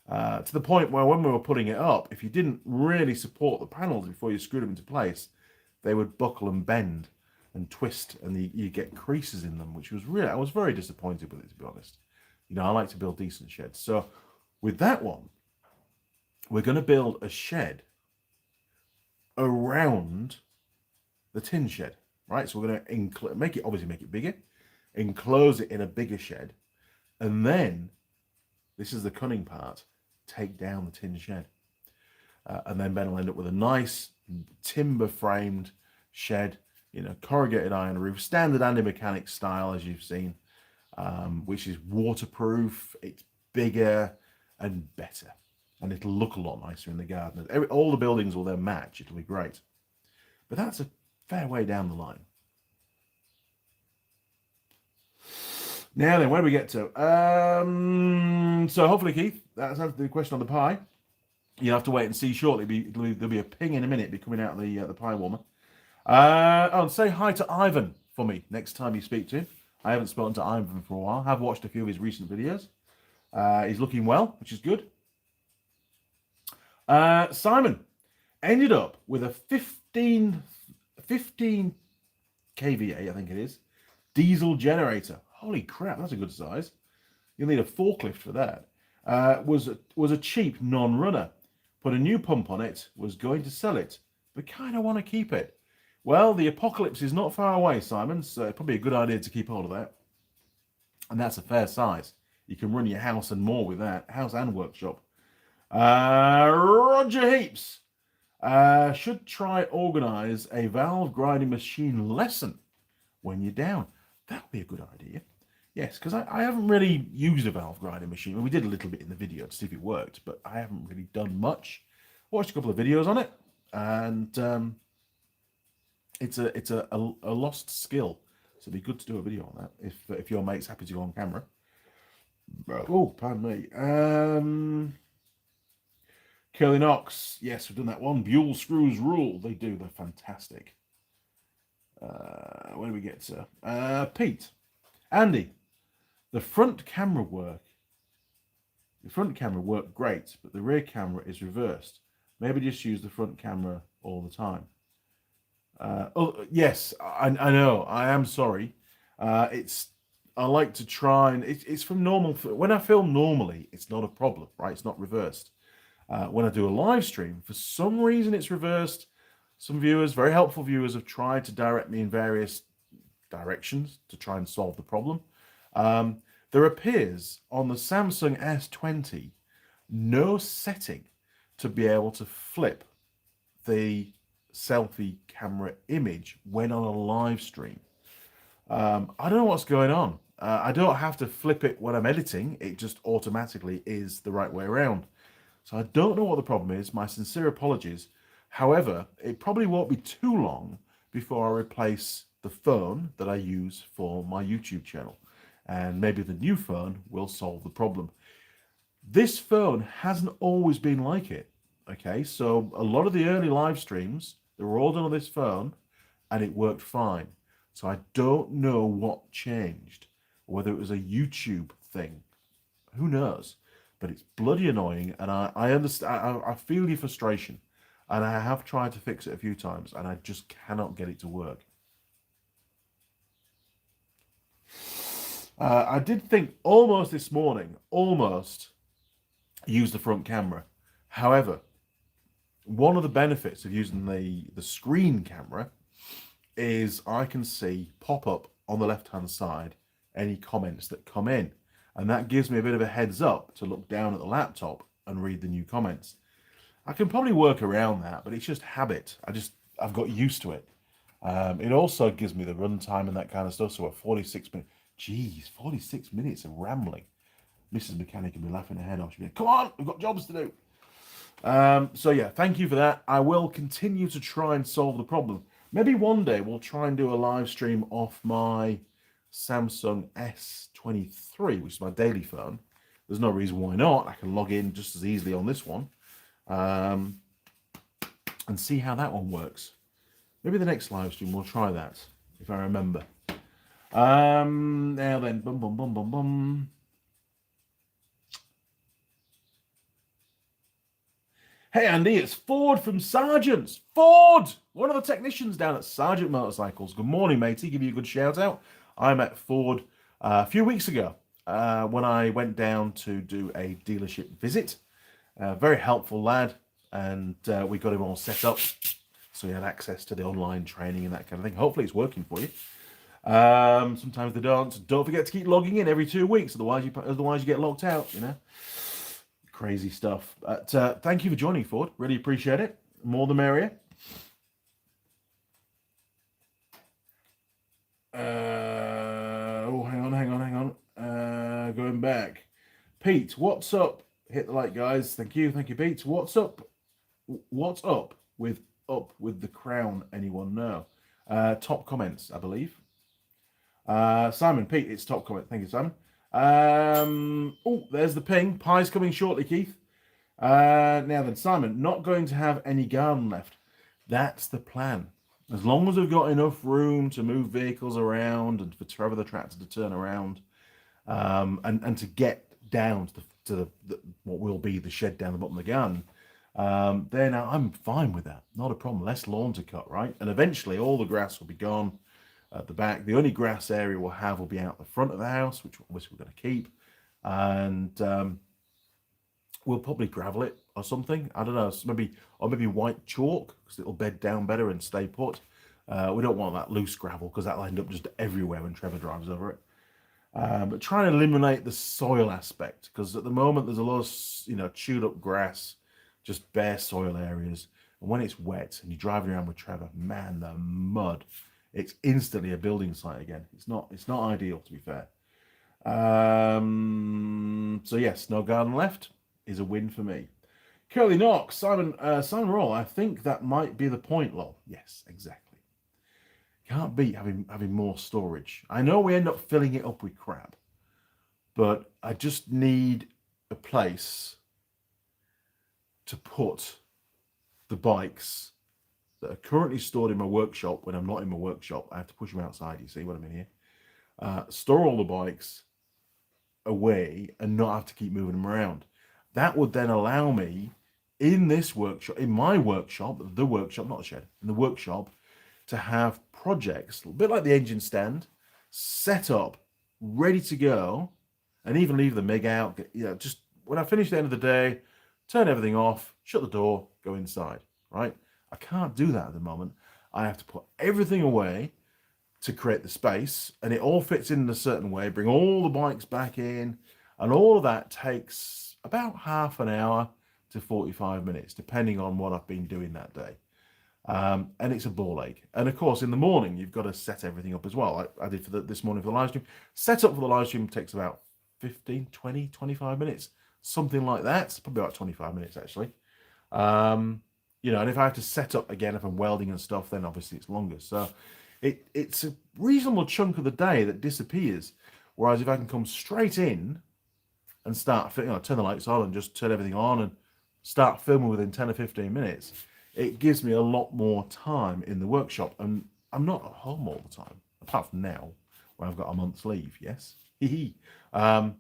To the point where when we were putting it up, if you didn't really support the panels before you screwed them into place, they would buckle and bend and twist, and you get creases in them, which was really, I was very disappointed with it, to be honest. You know, I like to build decent sheds. So with that one, we're going to build a shed around the tin shed, right? So we're going to make it bigger, enclose it in a bigger shed, and then, this is the cunning part, take down the tin shed. And then Ben will end up with a nice timber framed shed, you know, corrugated iron roof, standard Andy Mechanics style, as you've seen, which is waterproof, it's bigger and better, and it'll look a lot nicer in the garden. All the buildings will then match. It'll be great. But that's a fair way down the line. Now then, where do we get to? So hopefully, Keith, that's answered the question on the pie. You'll have to wait and see shortly. There'll be a ping in a minute, be coming out of the pie warmer. Say hi to Ivan for me next time you speak to him. I haven't spoken to Ivan for a while. I've watched a few of his recent videos. He's looking well, which is good. Simon ended up with a 15 kVA, I think it is, diesel generator. Holy crap, that's a good size. You'll need a forklift for that. Was a cheap non-runner. Put a new pump on it, was going to sell it, but kind of want to keep it. Well, the apocalypse is not far away, Simon, so probably a good idea to keep hold of that. And that's a fair size. You can run your house and more with that, house and workshop. Roger Heaps should try organize a valve grinding machine lesson when you're down. That would be a good idea. Yes, because I haven't really used a valve grinding machine. We did a little bit in the video to see if it worked, but I haven't really done much. Watched a couple of videos on it, and it's a lost skill. So it'd be good to do a video on that if your mate's happy to go on camera. Oh, pardon me. Curly Knox, yes, we've done that one. Buell screws rule. They do. They're fantastic. Where do we get to? Pete, Andy, the front camera worked great, but the rear camera is reversed. Maybe just use the front camera all the time. Yes, I know. I am sorry. It's I like to try and it's from normal. When I film normally, it's not a problem, right? It's not reversed. When I do a live stream, for some reason it's reversed. Some viewers, very helpful viewers, have tried to direct me in various directions to try and solve the problem. There appears on the Samsung S20 no setting to be able to flip the selfie camera image when on a live stream. I don't know what's going on. I don't have to flip it when I'm editing. It just automatically is the right way around. So I don't know what the problem is. My sincere apologies. However, it probably won't be too long before I replace the phone that I use for my YouTube channel. And maybe the new phone will solve the problem. This phone hasn't always been like it. Okay, so a lot of the early live streams, they were all done on this phone and it worked fine. So I don't know what changed, whether it was a YouTube thing. Who knows? But it's bloody annoying, and I understand. I feel your frustration, and I have tried to fix it a few times, and I just cannot get it to work. I did think almost this morning, almost use the front camera. However, one of the benefits of using the screen camera is I can see pop up on the left-hand side any comments that come in. And that gives me a bit of a heads up to look down at the laptop and read the new comments. I can probably work around that, but it's just habit. I've got used to it. It also gives me the runtime and that kind of stuff. So at 46 minutes, geez, 46 minutes of rambling. Mrs. Mechanic will be laughing her head off. She'll be like, come on, we've got jobs to do. So yeah, thank you for that. I will continue to try and solve the problem. Maybe one day we'll try and do a live stream off my Samsung S23, which is my daily phone. There's no reason why not. I can log in just as easily on this one and see how that one works. Maybe the next live stream we'll try that, if I remember. Now then, bum, bum, bum, bum, bum. Hey Andy, it's Ford from Sargent's. Ford, one of the technicians down at Sargent Motorcycles. Good morning, matey. Give you a good shout out. I met Ford a few weeks ago when I went down to do a dealership visit. Very helpful lad, and we got him all set up so he had access to the online training and that kind of thing. Hopefully it's working for you. Sometimes they don't. Don't forget to keep logging in every 2 weeks, otherwise you get locked out, you know. Crazy stuff. But thank you for joining, Ford. Really appreciate it. More the merrier. Hang on. Going back. Pete, what's up? Hit the like, guys. Thank you, Pete. What's up? What's up with the crown? Anyone know? Top comments, I believe. Simon, Pete, it's top comment. Thank you, Simon. Oh, there's the ping. Pie's coming shortly, Keith. Now then, Simon, not going to have any garden left. That's the plan. As long as we've got enough room to move vehicles around and for Trevor the tractor to turn around, and to get down to the what will be the shed down the bottom of the garden, then I'm fine with that. Not a problem. Less lawn to cut, right? And eventually all the grass will be gone at the back. The only grass area we'll have will be out the front of the house, which obviously we're going to keep. And we'll probably gravel it or something. I don't know, maybe white chalk, because it'll bed down better and stay put. We don't want that loose gravel, because that'll end up just everywhere when Trevor drives over it. But try and eliminate the soil aspect, because at the moment there's a lot of chewed up grass, just bare soil areas. And when it's wet and you're driving around with Trevor, man, the mud, it's instantly a building site again. It's not ideal, to be fair. So yes, no garden left is a win for me. Curly Knox, Simon Roll, I think that might be the point, lol. Yes, exactly. Can't beat having more storage. I know we end up filling it up with crap, but I just need a place to put the bikes that are currently stored in my workshop. When I'm not in my workshop, I have to push them outside. You see what I mean here? Store all the bikes away and not have to keep moving them around. That would then allow me in my workshop, the workshop, not a shed, in the workshop, to have projects, a bit like the engine stand, set up ready to go, and even leave the MIG out. Just when I finish the end of the day, turn everything off, shut the door, go inside, right? I can't do that at the moment. I have to put everything away to create the space, and it all fits in a certain way, bring all the bikes back in, and all of that takes about half an hour to 45 minutes, depending on what I've been doing that day. And it's a ball ache. And of course, in the morning, you've got to set everything up as well. I did for this morning for the live stream. Set up for the live stream takes about 15, 20, 25 minutes, something like that. It's probably about 25 minutes, actually. And if I have to set up again, if I'm welding and stuff, then obviously it's longer. So it's a reasonable chunk of the day that disappears. Whereas if I can come straight in and start, turn the lights on and just turn everything on and start filming within 10 or 15 minutes, it gives me a lot more time in the workshop. And I'm not at home all the time, apart from now, where I've got a month's leave, yes? But,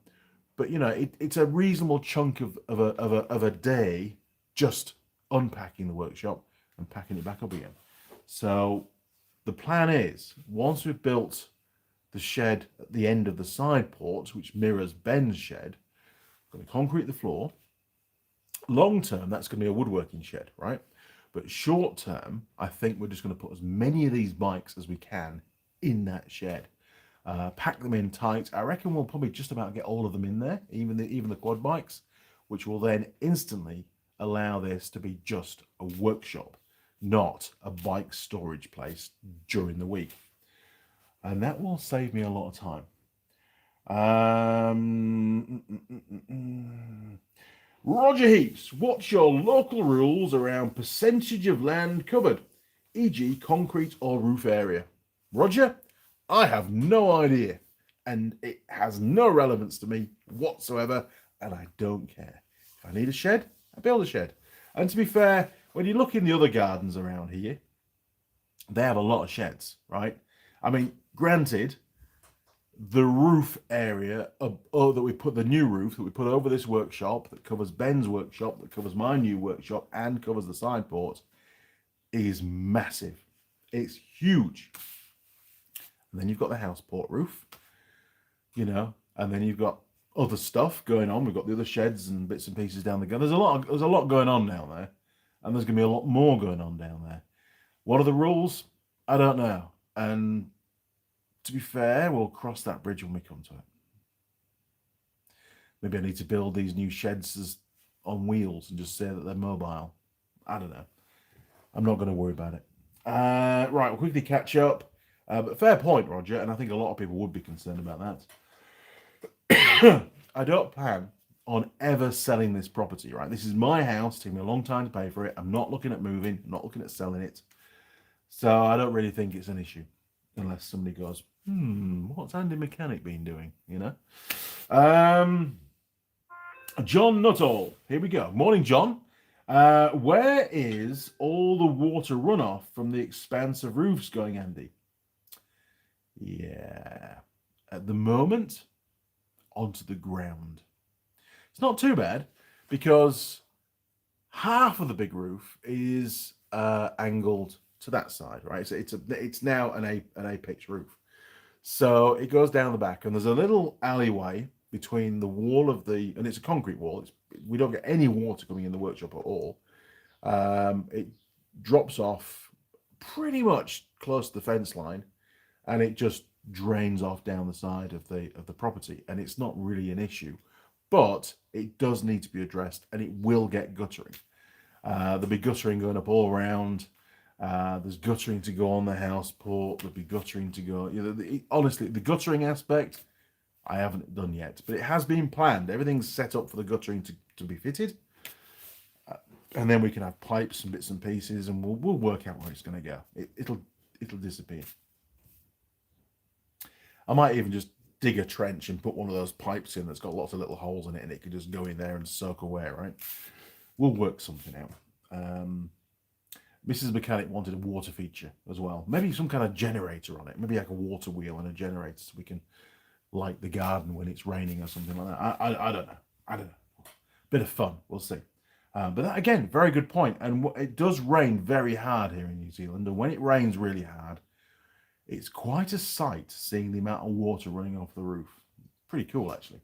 it's a reasonable chunk of a day just unpacking the workshop and packing it back up again. So the plan is, once we've built the shed at the end of the side porch, which mirrors Ben's shed, I'm going to concrete the floor. Long term, that's going to be a woodworking shed, right? But short term, I think we're just going to put as many of these bikes as we can in that shed. Pack them in tight. I reckon we'll probably just about get all of them in there, even the quad bikes, which will then instantly allow this to be just a workshop, not a bike storage place during the week. And that will save me a lot of time. Roger Heaps, what's your local rules around percentage of land covered, e.g. concrete or roof area? Roger, I have no idea, and it has no relevance to me whatsoever, and I don't care. If I need a shed, I build a shed. And to be fair, when you look in the other gardens around here, they have a lot of sheds, right? I mean, granted, the roof area that we put, the new roof that we put over this workshop, that covers Ben's workshop, that covers my new workshop, and covers the side port, is massive. It's huge. And then you've got the house port roof, and then you've got other stuff going on. We've got the other sheds and bits and pieces down the garden. There's a lot going on down there, and there's going to be a lot more going on down there. What are the rules? I don't know. And to be fair, we'll cross that bridge when we come to it. Maybe I need to build these new sheds on wheels and just say that they're mobile. I don't know. I'm not going to worry about it. Right, we'll quickly catch up. But fair point, Roger, and I think a lot of people would be concerned about that. I don't plan on ever selling this property, right? This is my house. It's taken me a long time to pay for it. I'm not looking at moving. I'm not looking at selling it. So I don't really think it's an issue. Unless somebody goes, what's Andy Mechanic been doing, John Nuttall. Here we go. Morning, John. Where is all the water runoff from the expanse of roofs going, Andy? Yeah. At the moment, onto the ground. It's not too bad because half of the big roof is angled to that side, right? So it's now an A-pitch roof. So it goes down the back, and there's a little alleyway between the wall and it's a concrete wall. We don't get any water coming in the workshop at all. It drops off pretty much close to the fence line, and it just drains off down the side of the property, and it's not really an issue, but it does need to be addressed, and it will get guttering. There'll be guttering going up all around. There's guttering to go on the house port. There'll be guttering to go. Honestly, the guttering aspect, I haven't done yet, but it has been planned. Everything's set up for the guttering to be fitted, and then we can have pipes and bits and pieces, and we'll work out where it's going to go. It'll disappear. I might even just dig a trench and put one of those pipes in that's got lots of little holes in it, and it could just go in there and soak away, right? We'll work something out. Mrs. Mechanic wanted a water feature as well. Maybe some kind of generator on it. Maybe like a water wheel and a generator so we can light the garden when it's raining or something like that. I don't know. Bit of fun. We'll see. But that, again, very good point. And it does rain very hard here in New Zealand. And when it rains really hard, It's quite a sight seeing the amount of water running off the roof. Pretty cool, actually.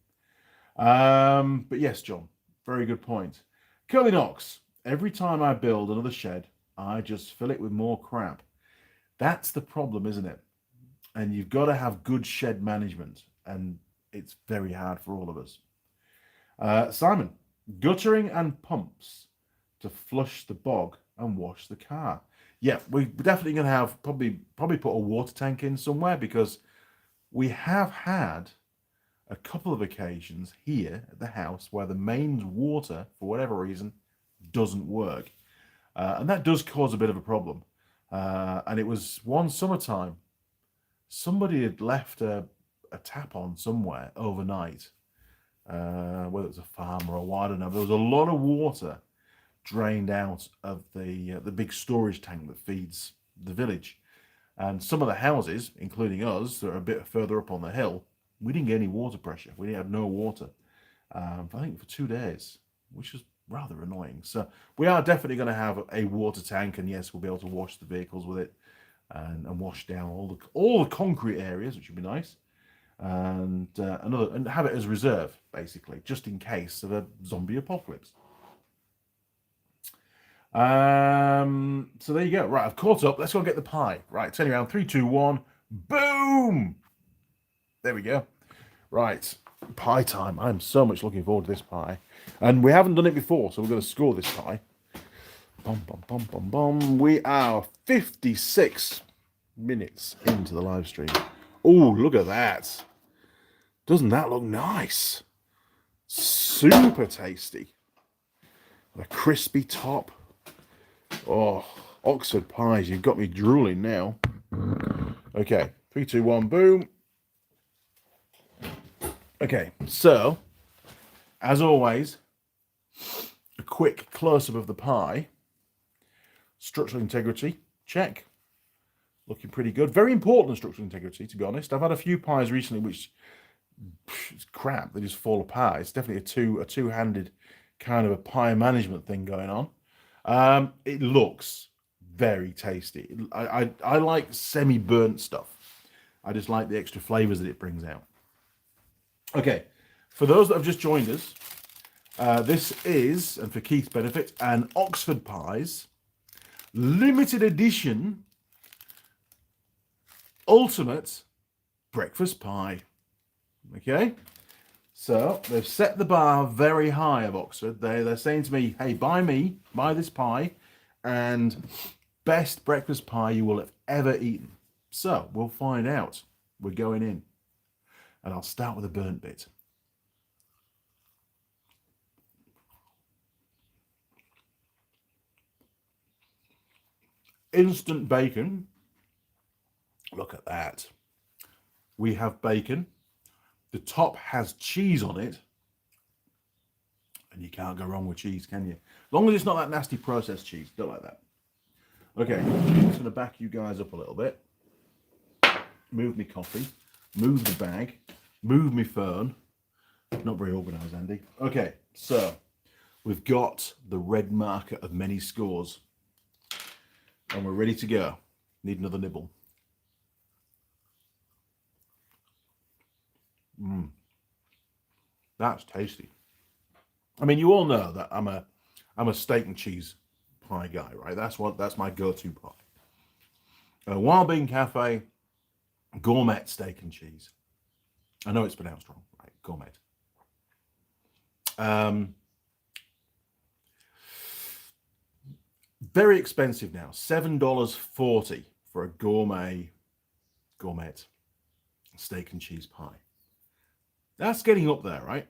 But yes, John, very good point. Curly Knox, every time I build another shed, I just fill it with more crap. That's the problem, isn't it? And you've got to have good shed management, and it's very hard for all of us. Simon, guttering and pumps to flush the bog and wash the car. Yeah, we're definitely going to have probably put a water tank in somewhere, because we have had a couple of occasions here at the house where the mains water, for whatever reason, doesn't work. And that does cause a bit of a problem. And it was one summertime, somebody had left a tap on somewhere overnight, whether it was a farm or a what, I don't know. There was a lot of water drained out of the big storage tank that feeds the village. And some of the houses, including us, that are a bit further up on the hill, we didn't get any water pressure. We had no water, I think, for 2 days, which was rather annoying. So we are definitely going to have a water tank, and yes, we'll be able to wash the vehicles with it and wash down all the concrete areas, which would be nice, and have it as reserve, basically, just in case of a zombie apocalypse. So there you go. Right, I've caught up. Let's go and get the pie. Right, turning around. 3, 2, 1. Boom! There we go. Right, pie time. I'm so much looking forward to this pie. And we haven't done it before, so we're going to score this pie. Bum, bum, bum, bum, bum. We are 56 minutes into the live stream. Oh, look at that. Doesn't that look nice? Super tasty. A crispy top. Oh, Oxford pies. You've got me drooling now. Okay, 3, 2, 1, boom. Okay, so, as always, a quick close-up of the pie. Structural integrity, check. Looking pretty good. Very important, structural integrity, to be honest. I've had a few pies recently which, it's crap, they just fall apart. It's definitely a two-handed kind of a pie management thing going on. It looks very tasty. I like semi-burnt stuff. I just like the extra flavors that it brings out. Okay, for those that have just joined us, this is, and for Keith's benefit, an Oxford Pies limited edition ultimate breakfast pie. Okay, so they've set the bar very high of Oxford. They're saying to me, hey, buy this pie, and best breakfast pie you will have ever eaten. So we'll find out. We're going in. And I'll start with the burnt bit. Instant bacon. Look at that. We have bacon. The top has cheese on it. And you can't go wrong with cheese, can you? As long as it's not that nasty processed cheese. Don't like that. Okay, I'm just going to back you guys up a little bit. Move me coffee. Move the bag. Move me phone. Not very organised, Andy. Okay, so we've got the red marker of many scores. And we're ready to go. Need another nibble. That's tasty. I mean, you all know that I'm a steak and cheese pie guy, right? That's my go-to pie. Wild Bean Cafe gourmet steak and cheese. I know it's pronounced wrong, right? Gourmet. Very expensive now. $7.40 for a gourmet steak and cheese pie. That's getting up there, right?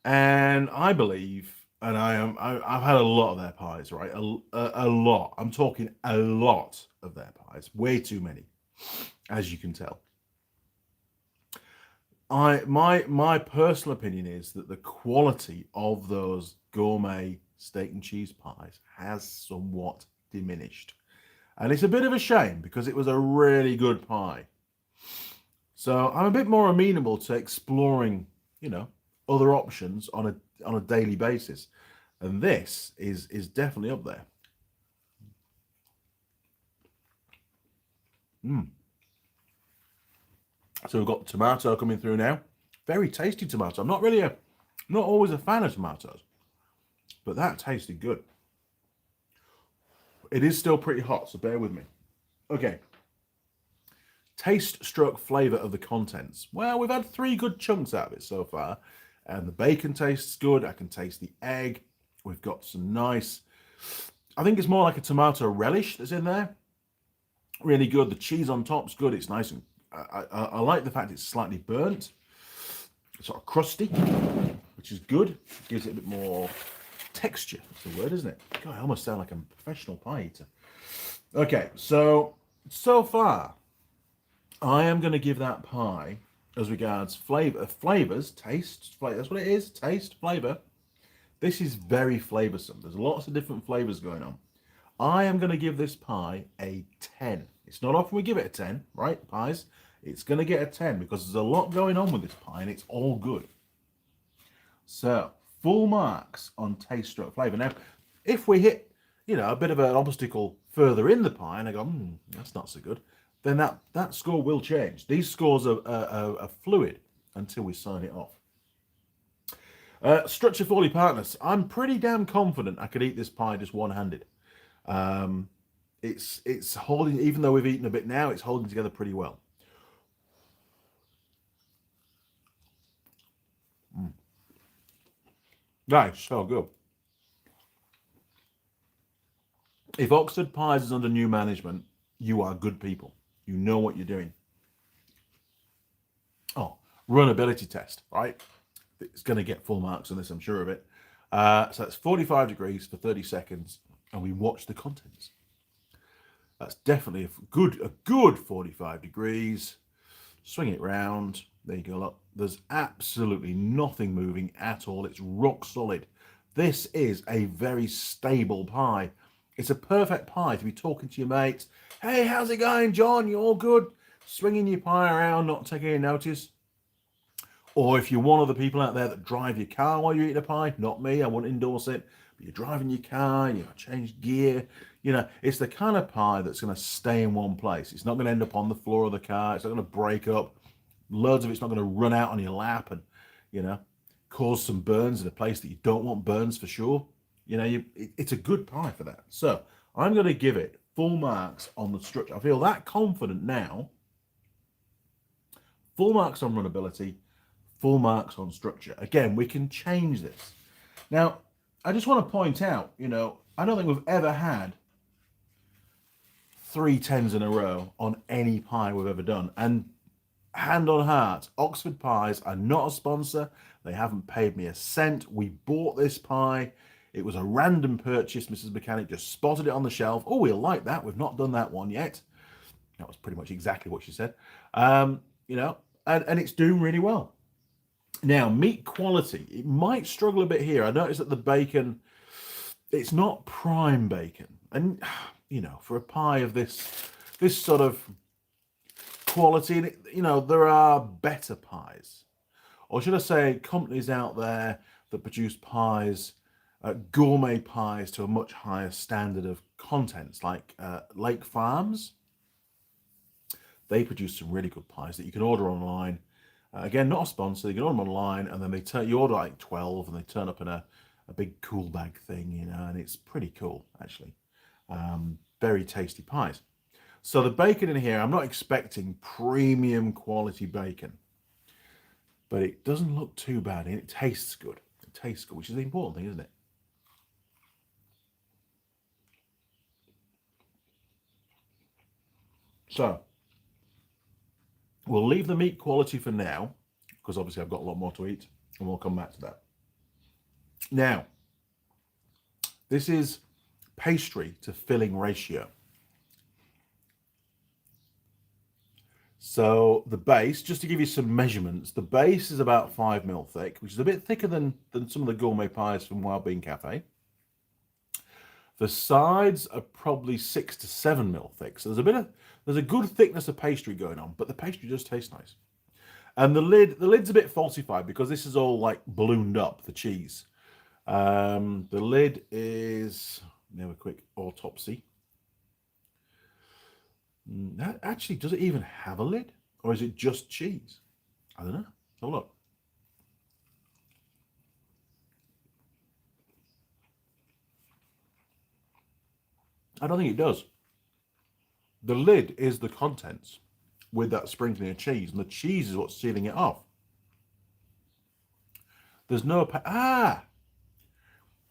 And I believe, and I've had a lot of their pies, right? A lot. I'm talking a lot of their pies. Way too many, as you can tell. My personal opinion is that the quality of those gourmet steak and cheese pies has somewhat diminished. And it's a bit of a shame, because it was a really good pie. So I'm a bit more amenable to exploring, other options on a daily basis. And this is definitely up there. So we've got tomato coming through now. Very tasty tomato. I'm not always a fan of tomatoes, but that tasted good. It is still pretty hot, so bear with me. Okay. Taste stroke flavour of the contents. Well, we've had 3 good chunks out of it so far. And the bacon tastes good. I can taste the egg. We've got some nice, I think it's more like a tomato relish that's in there. Really good. The cheese on top's good. It's nice and I like the fact it's slightly burnt, sort of crusty, which is good. It gives it a bit more texture. That's the word, isn't it? God, I almost sound like a professional pie eater. Okay, so far, I am going to give that pie, as regards flavors, taste, flavor. That's what it is. Taste, flavor. This is very flavorsome. There's lots of different flavors going on. I am going to give this pie a 10. It's not often we give it a 10, right? Pies. It's going to get a 10 because there's a lot going on with this pie and it's all good. So, full marks on taste stroke flavour. Now, if we hit, a bit of an obstacle further in the pie and I go, that's not so good, then that score will change. These scores are fluid until we sign it off. Structure Foley Partners. I'm pretty damn confident I could eat this pie just one-handed. It's holding, even though we've eaten a bit now, it's holding together pretty well. Nice, so good. If Oxford Pies is under new management, you are good people. You know what you're doing. Oh, runnability test, right? It's going to get full marks on this, I'm sure of it. So that's 45 degrees for 30 seconds, and we watch the contents. That's definitely a good 45 degrees. Swing it round. There you go. Look, there's absolutely nothing moving at all. It's rock solid. This is a very stable pie. It's a perfect pie to be talking to your mates. Hey, how's it going, John? You all good? Swinging your pie around, not taking any notice. Or if you're one of the people out there that drive your car while you're eating a pie, not me, I won't endorse it, but you're driving your car, you've changed gear, it's the kind of pie that's going to stay in one place. It's not going to end up on the floor of the car. It's not going to break up. Loads of it's not going to run out on your lap and, cause some burns in a place that you don't want burns for sure. It's a good pie for that. So I'm going to give it full marks on the structure. I feel that confident now. Full marks on runnability, full marks on structure. Again, we can change this. Now, I just want to point out, I don't think we've ever had 3 10s in a row on any pie we've ever done. And hand on heart, Oxford Pies are not a sponsor. They haven't paid me a cent. We bought this pie. It was a random purchase. Mrs. Mechanic just spotted it on the shelf. Oh, we'll like that. We've not done that one yet. That was pretty much exactly what she said. And it's doing really well. Now, meat quality, it might struggle a bit here. I noticed that the bacon, it's not prime bacon. And, for a pie of this sort of quality, there are better pies. Or should I say companies out there that produce pies, gourmet pies to a much higher standard of contents, like Lake Farms. They produce some really good pies that you can order online. Again, not a sponsor. You can order them online, and then you order like 12, and they turn up in a big cool bag thing, and it's pretty cool, actually. Very tasty pies. So the bacon in here, I'm not expecting premium quality bacon, but it doesn't look too bad, and it tastes good. It tastes good, which is the important thing, isn't it? So we'll leave the meat quality for now, because obviously I've got a lot more to eat, and we'll come back to that. Now, this is pastry to filling ratio. So the base, just to give you some measurements, the base is about 5 mil thick, which is a bit thicker than some of the gourmet pies from Wild Bean Cafe. The sides are probably 6 to 7 mil thick. So there's a good thickness of pastry going on, but the pastry does taste nice. And the lid's a bit falsified because this is all like ballooned up, the cheese. The lid is, now a quick autopsy. Actually, does it even have a lid? Or is it just cheese? I don't know. Have a look. I don't think it does. The lid is the contents with that sprinkling of cheese, and the cheese is what's sealing it off. There's no...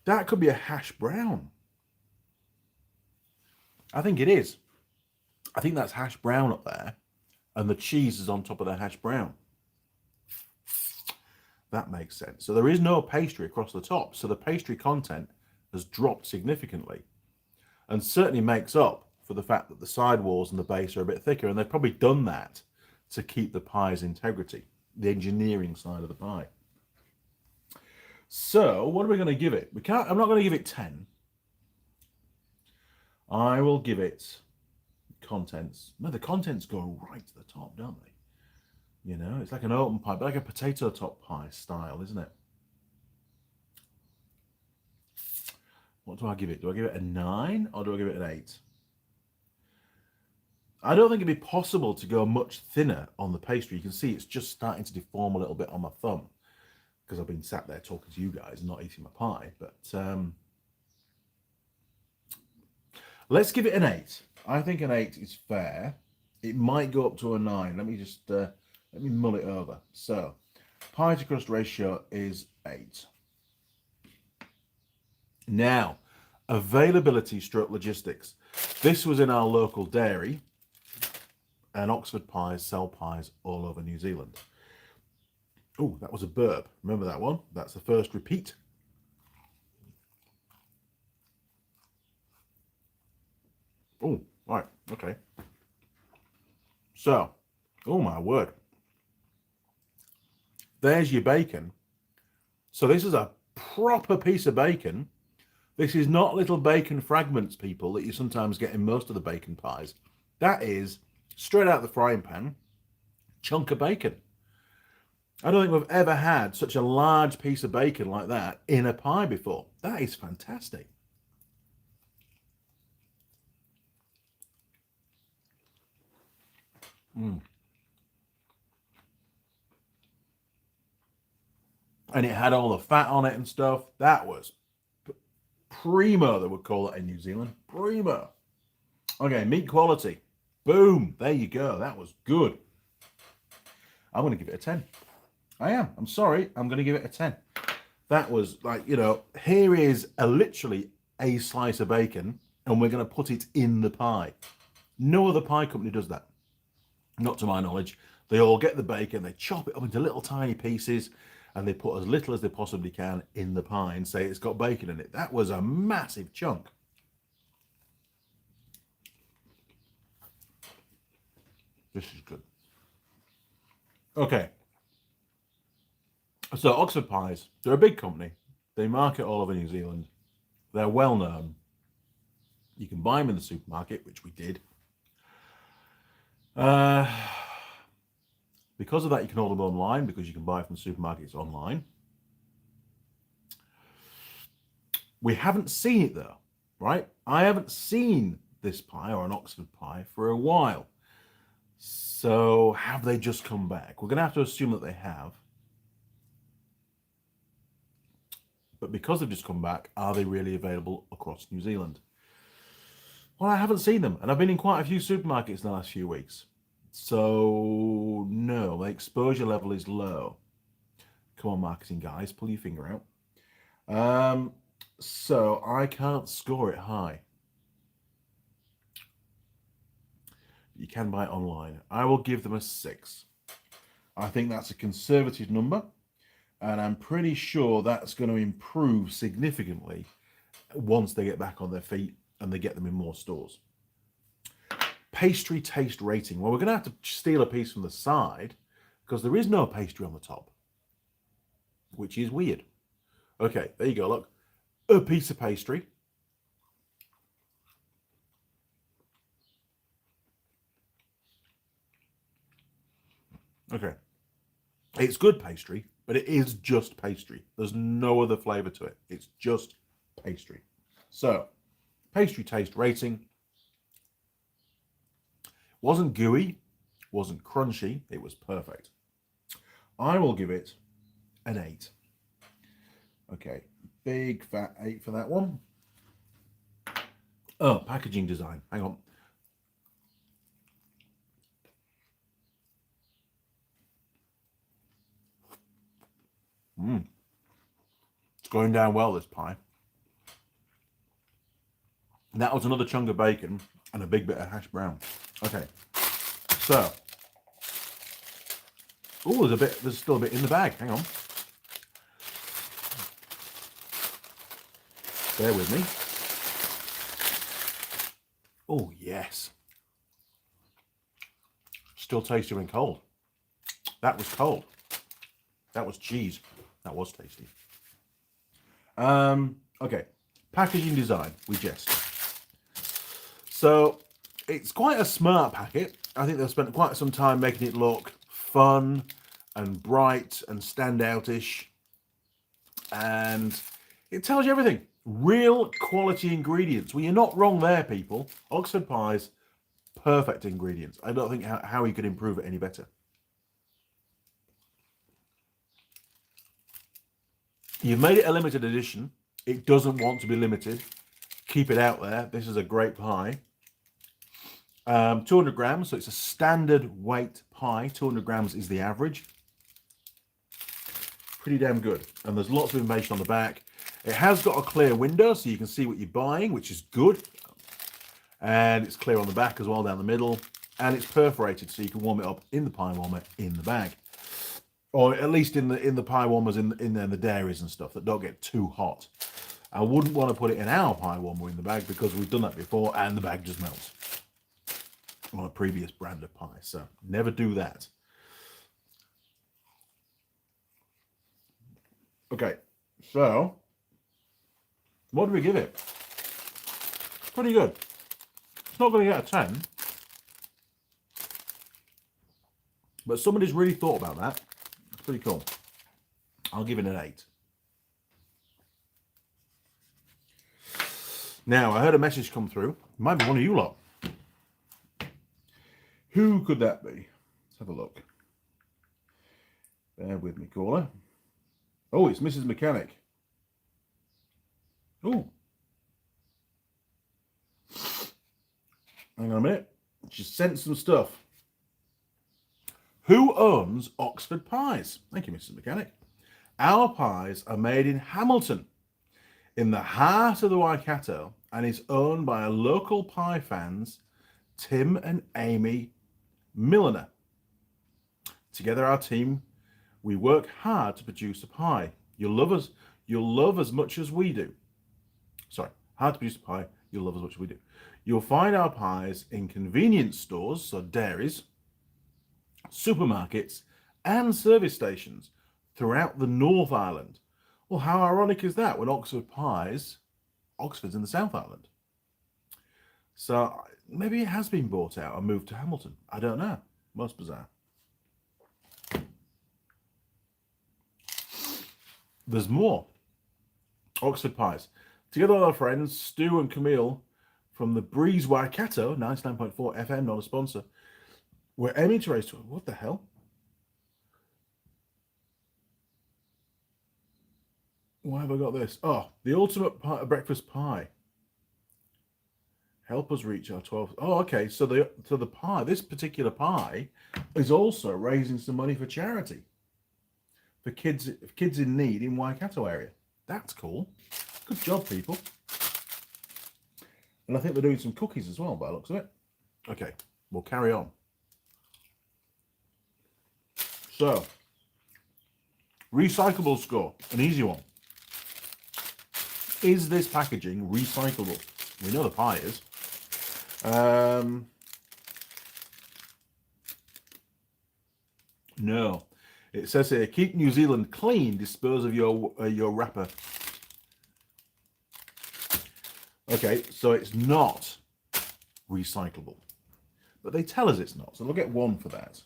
that could be a hash brown. I think it is. I think that's hash brown up there, and the cheese is on top of the hash brown. That makes sense. So there is no pastry across the top, so the pastry content has dropped significantly, and certainly makes up for the fact that the sidewalls and the base are a bit thicker, and they've probably done that to keep the pie's integrity, the engineering side of the pie. So what are we going to give it? I'm not going to give it 10. I will give it contents. No, the contents go right to the top, don't they? You know, it's like an open pie, but like a potato top pie style, isn't it? What do I give it? Do I give it a 9 or do I give it an 8? I don't think it'd be possible to go much thinner on the pastry. You can see it's just starting to deform a little bit on my thumb because I've been sat there talking to you guys and not eating my pie. But let's give it an 8. I think an 8 is fair. It might go up to a 9. Let me just let me mull it over. So pie to crust ratio is 8. Now, availability stroke logistics. This was in our local dairy, and Oxford pies sell pies all over New Zealand. Oh, that was a burp. Remember that one? That's the first repeat. Oh, right, okay. So, oh my word. There's your bacon. So this is a proper piece of bacon. This is not little bacon fragments, people, that you sometimes get in most of the bacon pies. That is straight out of the frying pan, chunk of bacon. I don't think we've ever had such a large piece of bacon like that in a pie before. That is fantastic. And it had all the fat on it and stuff. That was primo, they would call it in New Zealand. Primo. Okay, meat quality. Boom. There you go. That was good. I'm going to give it a 10. I am. I'm sorry. I'm going to give it a 10. That was like, you know, here is literally a slice of bacon, and we're going to put it in the pie. No other pie company does that. Not to my knowledge. They all get the bacon, they chop it up into little tiny pieces, and they put as little as they possibly can in the pie and say it's got bacon in it. That was a massive chunk. This is good. Okay. So Oxford Pies, they're a big company. They market all over New Zealand. They're well known. You can buy them in the supermarket, which we did. Because of that, you can order them online because you can buy from supermarkets online. We haven't seen it though, right? I haven't seen this pie or an Oxford pie for a while. So have they just come back? We're going to have to assume that they have. But because they've just come back, are they really available across New Zealand? Well, I haven't seen them, and I've been in quite a few supermarkets in the last few weeks. So, no, the exposure level is low. Come on, marketing guys, pull your finger out. So, I can't score it high. You can buy it online. I will give them a 6. I think that's a conservative number, and I'm pretty sure that's going to improve significantly once they get back on their feet and they get them in more stores. Pastry taste rating. Well, we're going to have to steal a piece from the side because there is no pastry on the top, which is weird. Okay, there you go. Look, a piece of pastry. Okay, it's good pastry, but it is just pastry. There's no other flavor to it. It's just pastry. So, pastry taste rating. Wasn't gooey, wasn't crunchy, it was perfect. I will give it an 8. Okay, big fat 8 for that one. Oh, packaging design. Hang on. It's going down well, this pie. And that was another chunk of bacon and a big bit of hash brown. Okay, so. Oh, there's still a bit in the bag. Hang on. Bear with me. Oh, yes. Still tasty when cold. That was cold. That was cheese. That was tasty. Okay. Packaging design, we jest. So, it's quite a smart packet. I think they've spent quite some time making it look fun and bright and standoutish. And it tells you everything. Real quality ingredients. Well, you're not wrong there, people. Oxford pies, perfect ingredients. I don't think how you could improve it any better. You've made it a limited edition. It doesn't want to be limited. Keep it out there. This is a great pie. 200 grams, so it's a standard weight pie. 200 grams is the average. Pretty damn good. And there's lots of information on the back. It has got a clear window, so you can see what you're buying, which is good. And it's clear on the back as well, down the middle. And it's perforated, so you can warm it up in the pie warmer in the bag. Or at least in the pie warmers in the dairies and stuff that don't get too hot. I wouldn't want to put it in our pie warmer in the bag because we've done that before and the bag just melts on a previous brand of pie. So never do that. Okay, so what do we give it? Pretty good. It's not going to get a 10. But somebody's really thought about that. It's pretty cool. I'll give it an 8. Now, I heard a message come through. It might be one of you lot. Who could that be? Let's have a look. Bear with me, caller. Oh, it's Mrs. Mechanic. Oh. Hang on a minute. She sent some stuff. Who owns Oxford pies? Thank you, Mrs. Mechanic. Our pies are made in Hamilton, in the heart of the Waikato, and is owned by our local pie fans, Tim and Amy Milliner. Together, our team, we work hard to produce a pie. You'll love as much as we do. Sorry, hard to produce a pie. You'll love as much as we do. You'll find our pies in convenience stores, so dairies, supermarkets, and service stations throughout the North Island. Well, how ironic is that when Oxford's in the South Island? So maybe it has been bought out and moved to Hamilton. I don't know. Most bizarre. There's more. Oxford pies. Together with our friends, Stu and Camille from the Breeze Waikato, 99.4 FM, not a sponsor, we're aiming to raise... What the hell? Why have I got this? Oh, the ultimate breakfast pie. Help us reach our 12... Oh, okay. So the pie, this particular pie, is also raising some money for charity. For kids in need in Waikato area. That's cool. Good job, people. And I think they're doing some cookies as well, by the looks of it. Okay, we'll carry on. So, recyclable score, an easy one. Is this packaging recyclable? We know the pie is. No. It says here, keep New Zealand clean, dispose of your wrapper. Okay, so it's not recyclable. But they tell us it's not, so they'll get 1 for that.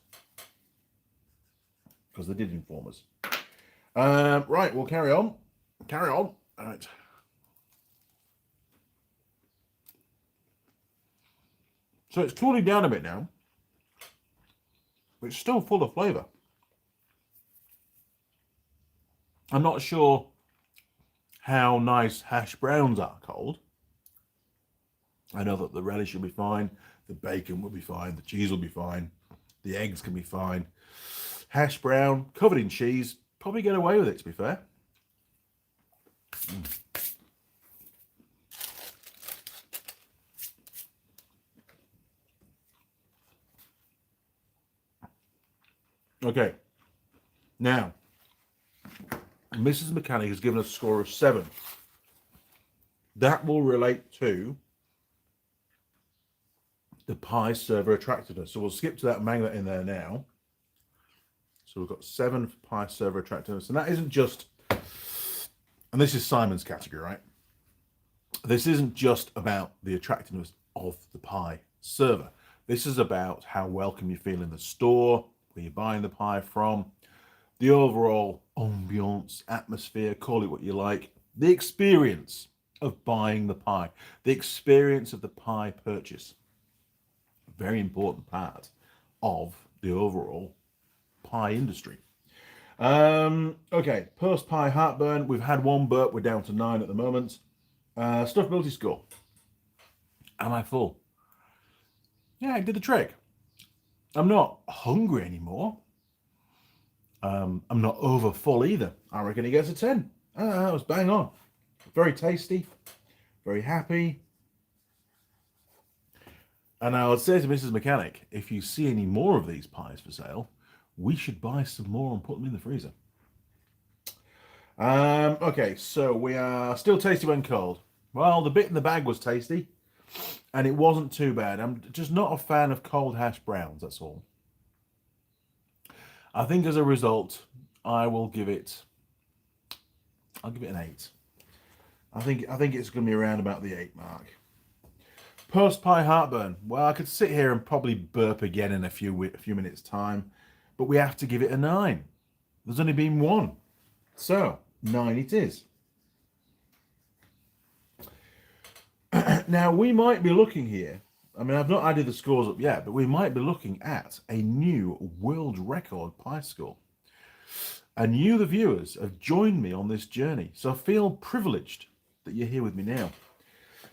Because they did inform us. Right, we'll carry on. Carry on. All right. So it's cooling down a bit now. It's still full of flavour. I'm not sure how nice hash browns are cold. I know that the relish will be fine, the bacon will be fine, the cheese will be fine, the eggs can be fine. Hash brown, covered in cheese, probably get away with it, to be fair. Okay, now, Mrs. Mechanic has given us a score of 7. That will relate to the pie server attractiveness. So we'll skip to that and bang that in there now. So we've got 7 for pie server attractiveness. And that isn't just, and this is Simon's category, right? This isn't just about the attractiveness of the pie server. This is about how welcome you feel in the store, where you're buying the pie from, the overall ambiance, atmosphere, call it what you like, the experience of buying the pie, the experience of the pie purchase. A very important part of the overall pie industry. Okay, post pie heartburn. We've had 1 burp. We're down to 9 at the moment. Stuffability score. Am I full? Yeah, it did the trick. I'm not hungry anymore. I'm not over full either. I reckon he gets a 10. That was bang on. Very tasty, very happy. And I would say to Mrs. Mechanic, if you see any more of these pies for sale, we should buy some more and put them in the freezer. Okay, so we are still tasty when cold. Well, the bit in the bag was tasty, and it wasn't too bad. I'm just not a fan of cold hash browns, that's all. I think as a result, I'll give it an 8. I think it's going to be around about the 8 mark. Post pie heartburn. Well, I could sit here and probably burp again in a few minutes time, but we have to give it a 9. There's only been 1, so 9 it is. Now we might be looking here. I mean, I've not added the scores up yet, but we might be looking at a new world record pie score. And you, the viewers, have joined me on this journey, so feel privileged that you're here with me now.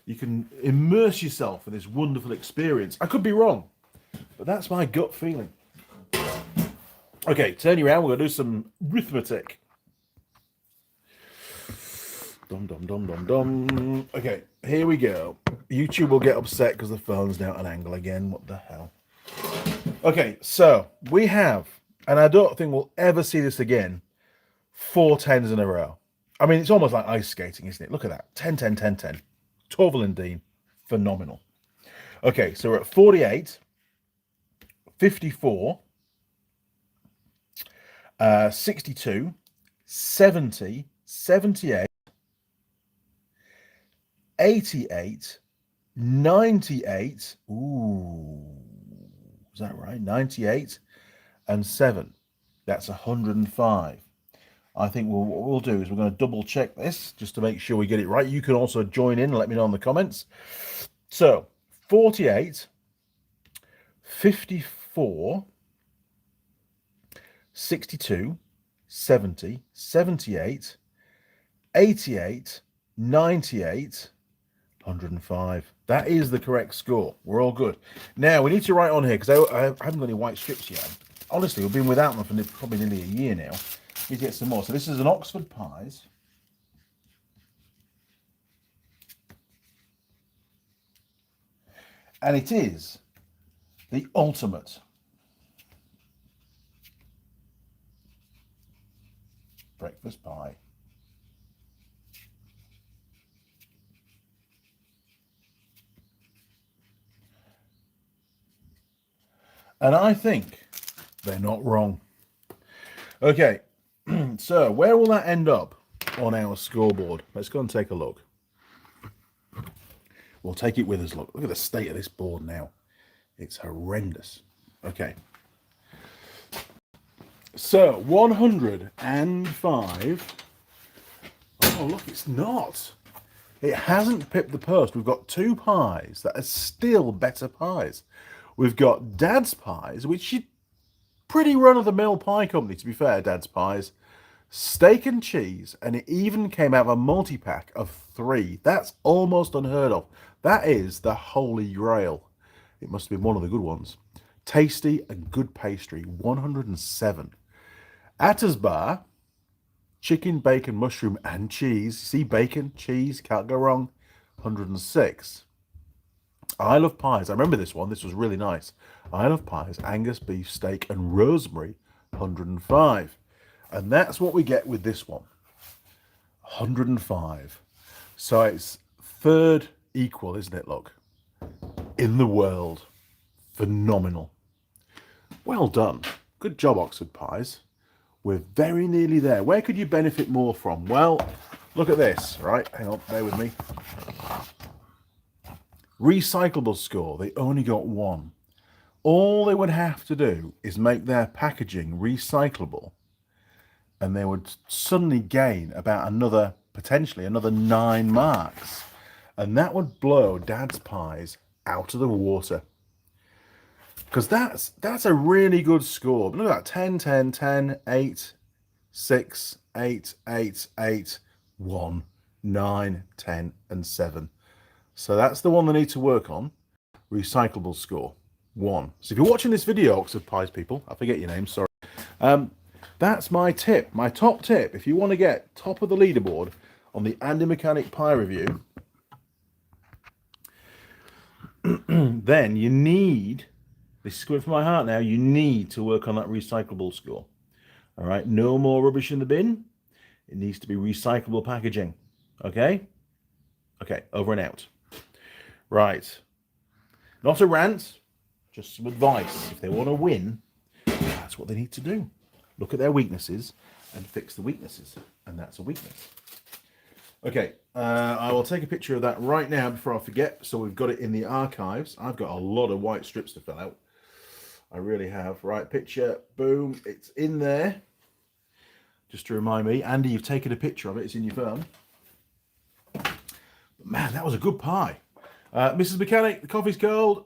You can immerse yourself in this wonderful experience. I could be wrong, but that's my gut feeling. Okay, turn you around. We're going to do some arithmetic. Dum, dum, dum, dum, dum. Okay, here we go. YouTube will get upset because the phone's now at an angle again. What the hell? Okay, so we have, and I don't think we'll ever see this again, 4 10s in a row. I mean, it's almost like ice skating, isn't it? Look at that. 10, 10, 10, 10. Torval and Dean. Phenomenal. Okay, so we're at 48, 54, 62, 70, 78, 88, 98. Ooh, is that right? 98 and 7. That's 105. I think what we'll do is we're going to double check this just to make sure we get it right. You can also join in and let me know in the comments. So 48, 54, 62, 70, 78, 88, 98, 105. That is the correct score. We're all good. Now, we need to write on here, because I haven't got any white strips yet. Honestly, we've been without them for probably nearly a year now. Need to get some more. So this is an Oxford Pies. And it is the ultimate breakfast pie. And I think they're not wrong. Okay, so where will that end up on our scoreboard? Let's go and take a look. We'll take it with us. Look at the state of this board now. It's horrendous. Okay. So 105. Oh, look, it's not. It hasn't pipped the post. We've got 2 pies that are still better pies. We've got Dad's pies, which Pretty run-of-the-mill pie company, to be fair, Dad's Pies. Steak and cheese, and it even came out of a multi-pack of 3. That's almost unheard of. That is the holy grail. It must have been one of the good ones. Tasty and good pastry, 107. Atta's Bar, chicken, bacon, mushroom, and cheese. See, bacon, cheese, can't go wrong, 106. Isle of Pies, I remember this one, this was really nice. Isle of Pies, Angus beef steak, and rosemary, 105. And that's what we get with this one, 105. So it's third equal, isn't it, look? In the world. Phenomenal. Well done. Good job, Oxford Pies. We're very nearly there. Where could you benefit more from? Well, look at this, right? Hang on, bear with me. Recyclable score, they only got 1. All they would have to do is make their packaging recyclable, and they would suddenly gain about potentially another 9 marks. And that would blow Dad's Pies out of the water. Because that's a really good score. Look at that, 10, 10, 10, 8, 6, 8, 8, 8, 1, 9, 10, and 7. So that's the one they need to work on. Recyclable score, 1. So if you're watching this video, Oxford Pies people, I forget your name, sorry. That's my tip, my top tip. If you want to get top of the leaderboard on the Andy Mechanic Pie Review, then you need, this is coming from my heart now, you need to work on that recyclable score. All right, no more rubbish in the bin. It needs to be recyclable packaging. Okay? Okay, over and out. Right. Not a rant, just some advice. If they want to win, that's what they need to do. Look at their weaknesses and fix the weaknesses. And that's a weakness. Okay, I will take a picture of that right now before I forget. So we've got it in the archives. I've got a lot of white strips to fill out. I really have. Right, picture, boom, it's in there. Just to remind me, Andy, you've taken a picture of it. It's in your phone. But man, that was a good pie. Mrs. Mechanic, the coffee's cold.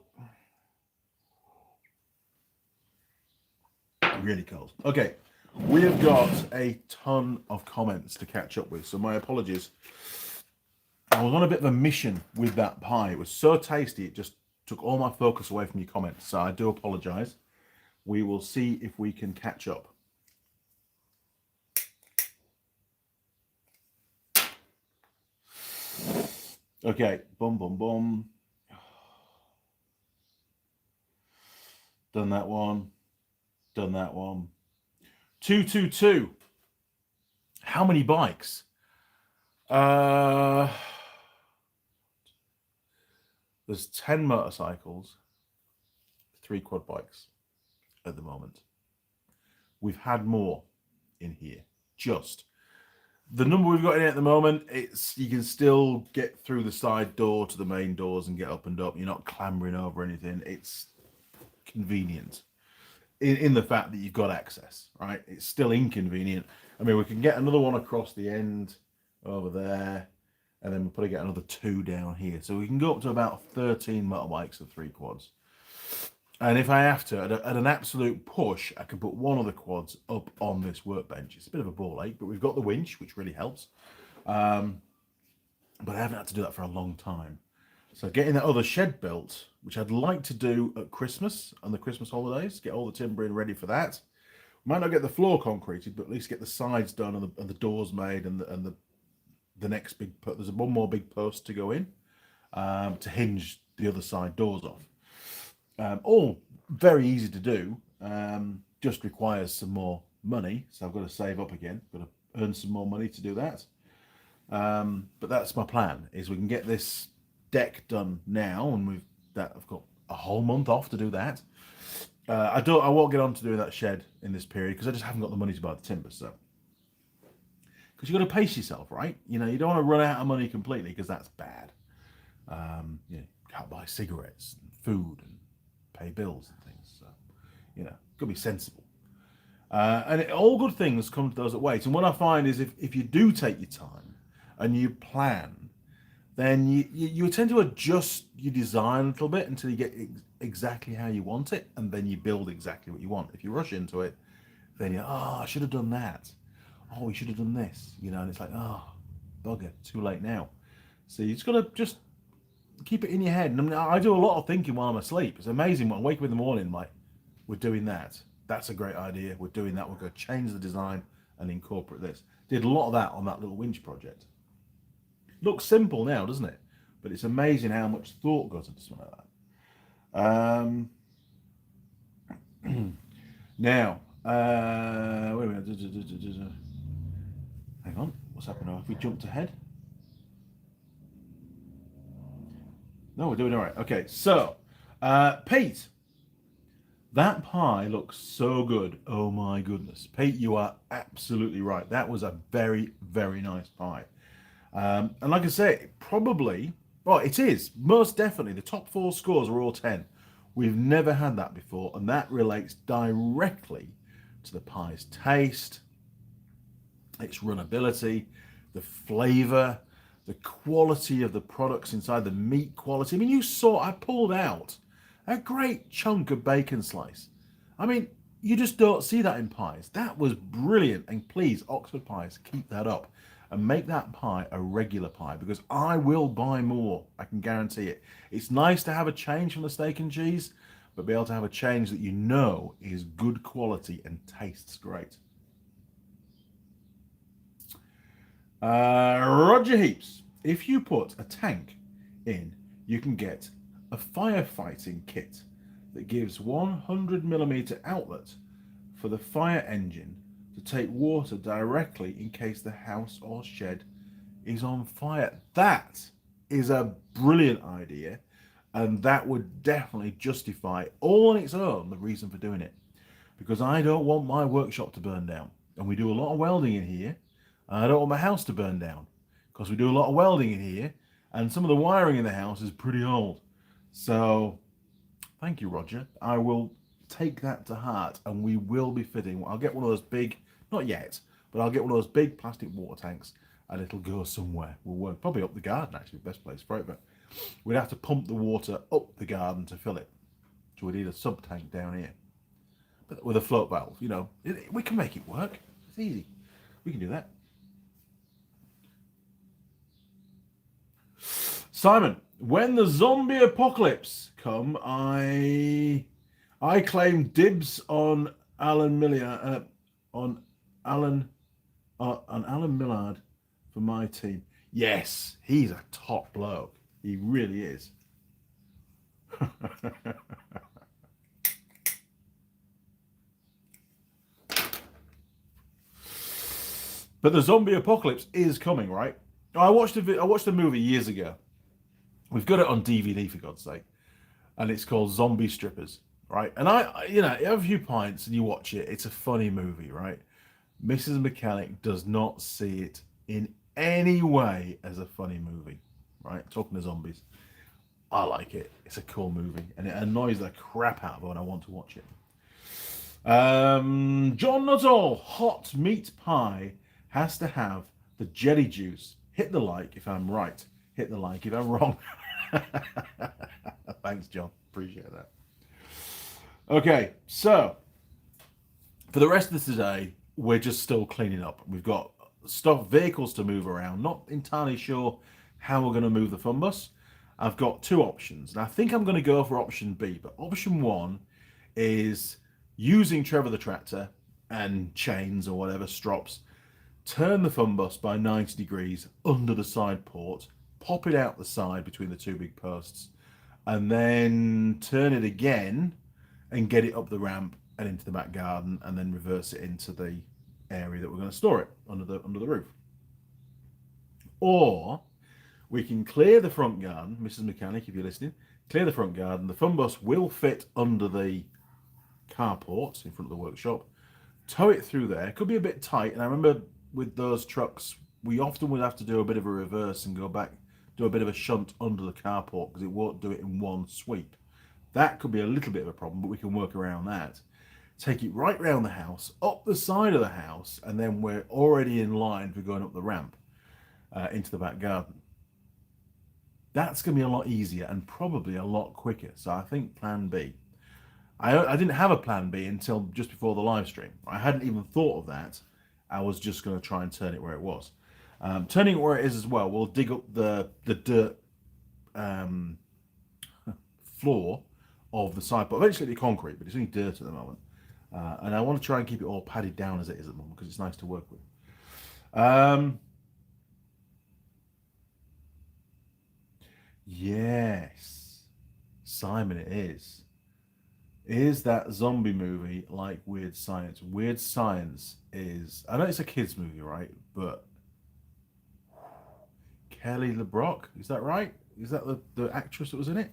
Really cold. Okay, we have got a ton of comments to catch up with, so my apologies. I was on a bit of a mission with that pie. It was so tasty, it just took all my focus away from your comments, so I do apologize. We will see if we can catch up. Okay, boom, boom, boom. Done that one. Done that one. 222. How many bikes? There's 10 motorcycles, 3 quad bikes at the moment. We've had more in here. Just the number we've got in at the moment, you can still get through the side door to the main doors and get up and up. You're not clambering over anything. It's convenient in the fact that you've got access, right? It's still inconvenient. I mean, we can get another one across the end over there, and then we'll probably get another 2 down here. So we can go up to about 13 motorbikes and 3 quads. And if I have to, at an absolute push, I can put one of the quads up on this workbench. It's a bit of a ball ache, but we've got the winch, which really helps. But I haven't had to do that for a long time. So getting that other shed built, which I'd like to do at Christmas and the Christmas holidays, get all the timber in ready for that. Might not get the floor concreted, but at least get the sides done and the doors made and the next big, there's one more big post to go in to hinge the other side doors off. All very easy to do, just requires some more money. So I've got to save up again, got to earn some more money to do that. But that's my plan, is we can get this deck done now, and I've got a whole month off to do that. I won't get on to doing that shed in this period because I just haven't got the money to buy the timber. So, because you've got to pace yourself, right? You know, you don't want to run out of money completely because that's bad. You can't buy cigarettes and food and pay bills and things. So, you know, got to be sensible. And all good things come to those that wait. And what I find is if you do take your time and you plan, then you tend to adjust your design a little bit until you get exactly how you want it, and then you build exactly what you want. If you rush into it, then you're, I should have done that. Oh, we should have done this, and it's like, bugger, too late now. So you just got to just keep it in your head. And I mean, I do a lot of thinking while I'm asleep. It's amazing when I wake up in the morning, I'm like, we're doing that. That's a great idea. We're doing that. We're going to change the design and incorporate this. Did a lot of that on that little winch project. Looks simple now, doesn't it? But it's amazing how much thought goes into something like that. Now, wait a minute. Hang on, what's happening now? Have we jumped ahead? No, we're doing all right. Okay, so, Pete, that pie looks so good. Oh my goodness. Pete, you are absolutely right. That was a very, very nice pie. And like I say, probably, well, it is, most definitely, the top 4 scores are all 10. We've never had that before, and that relates directly to the pie's taste, its runnability, the flavour, the quality of the products inside, the meat quality. I mean, you saw, I pulled out a great chunk of bacon slice. I mean, you just don't see that in pies. That was brilliant. And please, Oxford Pies, keep that up and make that pie a regular pie, because I will buy more. I can guarantee it. It's nice to have a change from the steak and cheese, but be able to have a change that you know is good quality and tastes great. Roger Heaps, if you put a tank in, you can get a firefighting kit that gives 100mm outlet for the fire engine to take water directly in case the house or shed is on fire. That is a brilliant idea, and that would definitely justify all on its own the reason for doing it, because I don't want my workshop to burn down, and we do a lot of welding in here. I don't want my house to burn down because we do a lot of welding in here, and some of the wiring in the house is pretty old. So thank you, Roger. I will take that to heart, and we will be fitting. I'll get one of those big, not yet, but I'll get one of those big plastic water tanks, and it'll go somewhere. We'll work probably up the garden, actually, best place for it, but we'd have to pump the water up the garden to fill it. So we need a sub tank down here, but with a float valve. We can make it work. It's easy. We can do that. Simon, when the zombie apocalypse come, I claim dibs on Alan Millard, on Alan Millard for my team. Yes, he's a top bloke. He really is. But the zombie apocalypse is coming, right? I watched a movie years ago. We've got it on DVD, for God's sake, and it's called Zombie Strippers, right? And you have a few pints and you watch it. It's a funny movie, right? Mrs. Mechanic does not see it in any way as a funny movie, right? Talking to zombies. I like it. It's a cool movie, and it annoys the crap out of me when I want to watch it. John Nuttall, hot meat pie has to have the jelly juice. Hit the like if I'm right. Hit the like if I'm wrong. Thanks, John. Appreciate that. Okay, so for the rest of today, we're just still cleaning up. We've got vehicles to move around. Not entirely sure how we're going to move the fun bus. I've got 2 options, and I think I'm going to go for option B. But option 1 is using Trevor the tractor and chains or whatever, strops, turn the fun bus by 90 degrees under the side port, pop it out the side between the 2 big posts, and then turn it again and get it up the ramp and into the back garden, and then reverse it into the area that we're going to store it under the roof. Or we can clear the front garden, Mrs. Mechanic, if you're listening, clear the front garden. The fun bus will fit under the carport in front of the workshop, tow it through there. It could be a bit tight, and I remember with those trucks, we often would have to do a bit of a reverse and go back, do a bit of a shunt under the carport because it won't do it in one sweep. That could be a little bit of a problem, but we can work around that. Take it right round the house, up the side of the house, and then we're already in line for going up the ramp into the back garden. That's going to be a lot easier and probably a lot quicker. So I think plan B. I didn't have a plan B until just before the live stream. I hadn't even thought of that. I was just going to try and turn it where it was. Turning it where it is as well, we'll dig up the dirt um, floor of the side, but eventually it'll be concrete, but it's only dirt at the moment. And I want to try and keep it all padded down as it is at the moment because it's nice to work with. Yes, Simon, it is. Is that zombie movie like Weird Science? Weird Science is, I know it's a kids movie, right? But Kelly LeBrock, is that right? Is that the actress that was in it?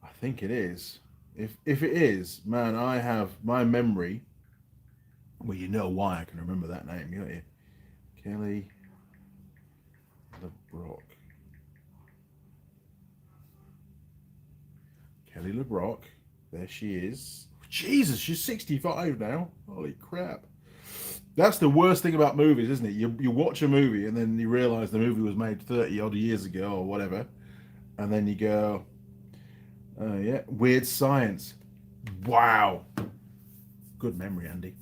I think it is. If it is, man, I have my memory. Well, you know why I can remember that name, don't you? Kelly LeBrock. Kelly LeBrock. There she is. Jesus, she's 65 now. Holy crap. That's the worst thing about movies, isn't it? You watch a movie and then you realize the movie was made 30 odd years ago or whatever. And then you go, oh yeah, Weird Science. Wow. Good memory, Andy.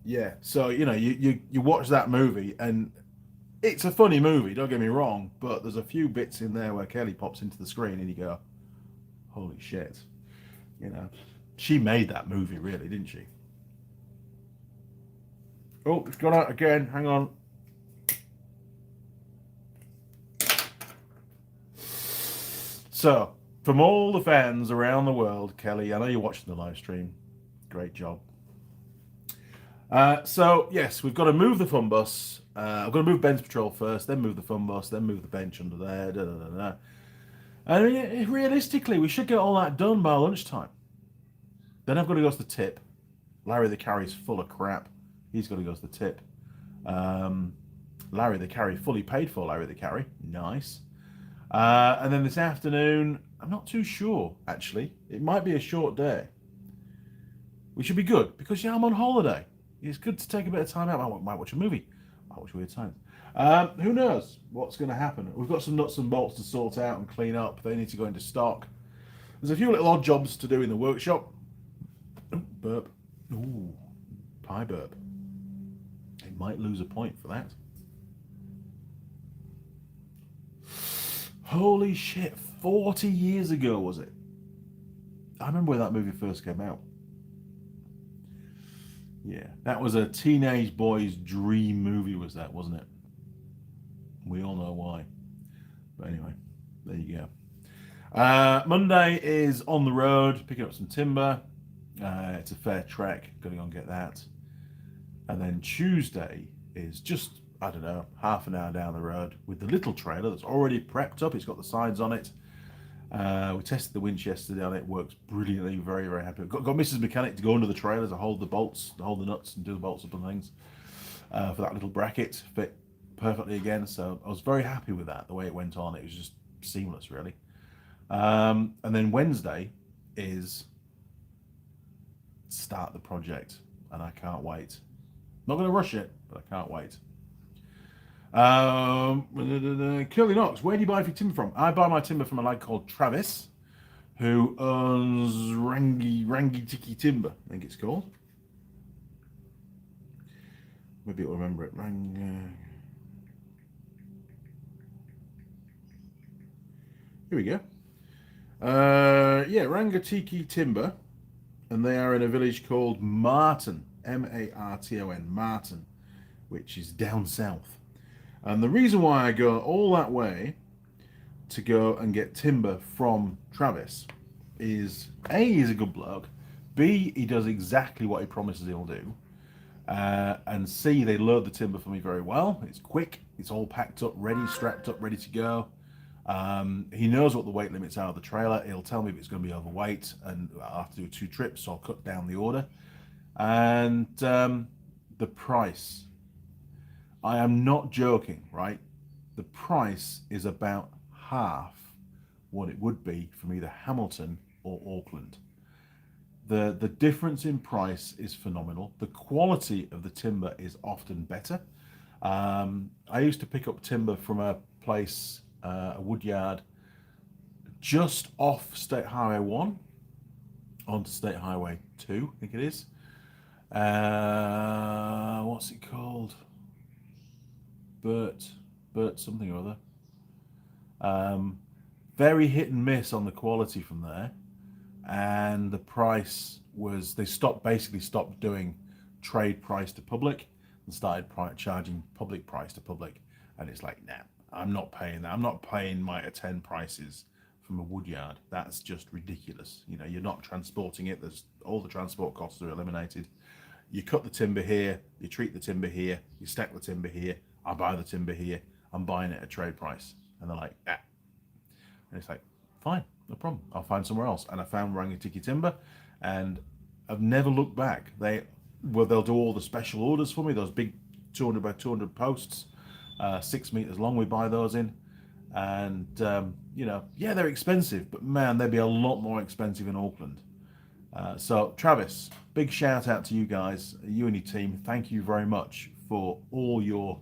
Yeah, so you watch that movie and it's a funny movie, don't get me wrong, but there's a few bits in there where Kelly pops into the screen and you go, holy shit. She made that movie, really, didn't she? Oh, it's gone out again. Hang on. So, from all the fans around the world, Kelly, I know you're watching the live stream. Great job. So, yes, we've got to move the fun bus. I've got to move Ben's patrol first, then move the fun bus, then move the bench under there. Da, da, da, da. And realistically, we should get all that done by lunchtime. Then I've got to go to the tip. Larry the carry's full of crap. He's got to go to the tip. Larry the carry, fully paid for Larry the carry. Nice. And then this afternoon, I'm not too sure, actually. It might be a short day. We should be good because, I'm on holiday. It's good to take a bit of time out. I might watch a movie. I might watch Weird Science. Who knows what's going to happen? We've got some nuts and bolts to sort out and clean up. They need to go into stock. There's a few little odd jobs to do in the workshop. Burp. Ooh, pie burp. It might lose a point for that. Holy shit, 40 years ago was it? I remember when that movie first came out. Yeah, that was a teenage boy's dream movie, was that, wasn't it? We all know why. But anyway, there you go. Monday is on the road, picking up some timber. It's a fair trek, gonna go and get that. And then Tuesday is just, I don't know, half an hour down the road with the little trailer that's already prepped up. It's got the sides on it. We tested the winch yesterday on it. Works brilliantly. Very, very happy. Got Mrs. Mechanic to go under the trailer to hold the bolts, to hold the nuts and do the bolts up and things for that little bracket. Fit perfectly again. So I was very happy with that, the way it went on. It was just seamless, really. And then Wednesday is start the project, and I can't wait. Not going to rush it, but I can't wait. Curly Knox, where do you buy your timber from? I buy my timber from a lad called Travis, who owns Rangi Tiki Timber, I think it's called. Maybe you'll remember it. Here we go. Yeah, Rangatiki Timber, and they are in a village called Marton, Marton, Marton, which is down south. And the reason why I go all that way to go and get timber from Travis is A, he's a good bloke, B, he does exactly what he promises he'll do, and C, they load the timber for me very well. It's quick, it's all packed up, ready, strapped up, ready to go. He knows what the weight limits are of the trailer. He'll tell me if it's going to be overweight, and I'll have to do 2 trips, so I'll cut down the order. And the price, I am not joking, right? The price is about half what it would be from either Hamilton or Auckland. The difference in price is phenomenal. The quality of the timber is often better. I used to pick up timber from a place a wood yard just off State Highway 1 onto State Highway 2, I think it is. What's it called? Bert something or other. Very hit and miss on the quality from there, and the price was, they basically stopped doing trade price to public and started charging public price to public, and it's like, nah, I'm not paying that. I'm not paying my attend prices from a wood yard. That's just ridiculous. You know, you're not transporting it. There's all the transport costs are eliminated. You cut the timber here, you treat the timber here, you stack the timber here, I buy the timber here, I'm buying it at trade price. And they're like, ah. And it's like, fine, no problem. I'll find somewhere else. And I found Rangitikei Timber, and I've never looked back. They'll do all the special orders for me, those big 200 by 200 posts, 6 meters long. We buy those in, and you know, yeah, they're expensive, but man, they'd be a lot more expensive in Auckland. So Travis, big shout out to you guys, you and your team. Thank you very much for all your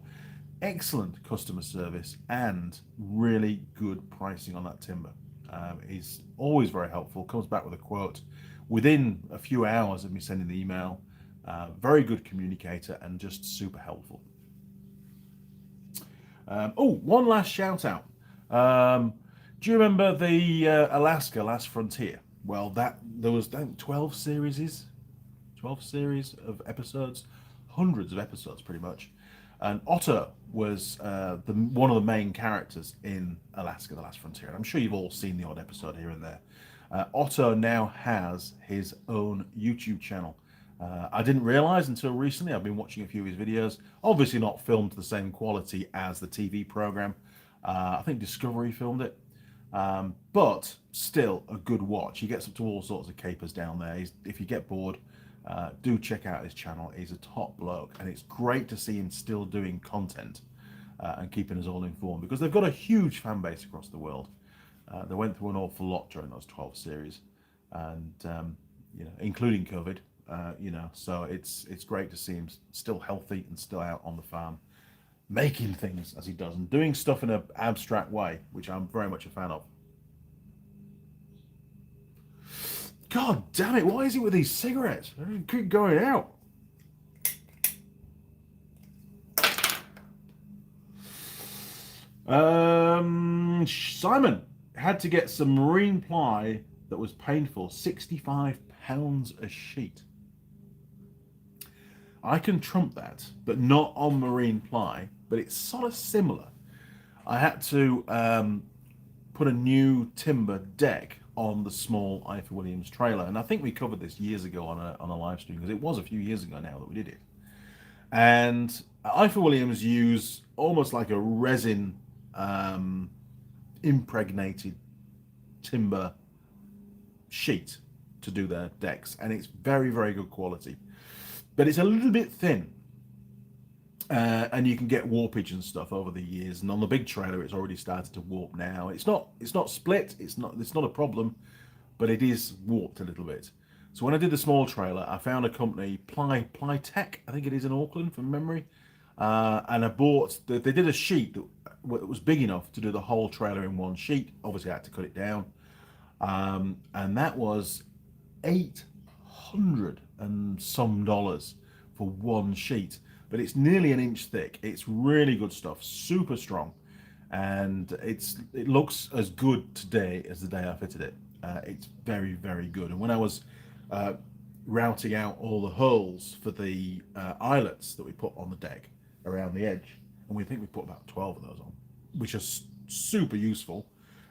excellent customer service and really good pricing on that timber. He's always very helpful, comes back with a quote within a few hours of me sending the email. Very good communicator and just super helpful. One last shout out. Do you remember the Alaska Last Frontier? Well, there was 12 series of episodes, hundreds of episodes pretty much. And Otto was one of the main characters in Alaska The Last Frontier. And I'm sure you've all seen the odd episode here and there. Otto now has his own YouTube channel. I didn't realize until recently. I've been watching a few of his videos. Obviously not filmed to the same quality as the TV program. I think Discovery filmed it. But still a good watch. He gets up to all sorts of capers down there. If you get bored, do check out his channel. He's a top bloke, and it's great to see him still doing content and keeping us all informed, because they've got a huge fan base across the world. They went through an awful lot during those 12 series, and you know, including COVID. You know, so it's great to see him still healthy and still out on the farm, making things as he does and doing stuff in an abstract way, which I'm very much a fan of. God damn it, why is it with these cigarettes? They keep going out. Simon had to get some marine ply that was painful, £65 a sheet. I can trump that, but not on marine ply, but it's sort of similar. I had to put a new timber deck on the small Ifor Williams trailer, and I think we covered this years ago on a live stream, because it was a few years ago now that we did it. And Ifor Williams use almost like a resin impregnated timber sheet to do their decks, and it's very, very good quality, but it's a little bit thin, and you can get warpage and stuff over the years. And on the big trailer, it's already started to warp now. It's not split. It's not a problem, but it is warped a little bit. So when I did the small trailer, I found a company, Ply Tech, I think it is in Auckland from memory, and I bought. They did a sheet that was big enough to do the whole trailer in one sheet. Obviously, I had to cut it down, and that was $800 and some for one sheet. But it's nearly an inch thick. It's really good stuff, super strong, and it looks as good today as the day I fitted it. It's very, very good. And when I was routing out all the holes for the eyelets that we put on the deck around the edge, and we think we put about 12 of those on, which are super useful,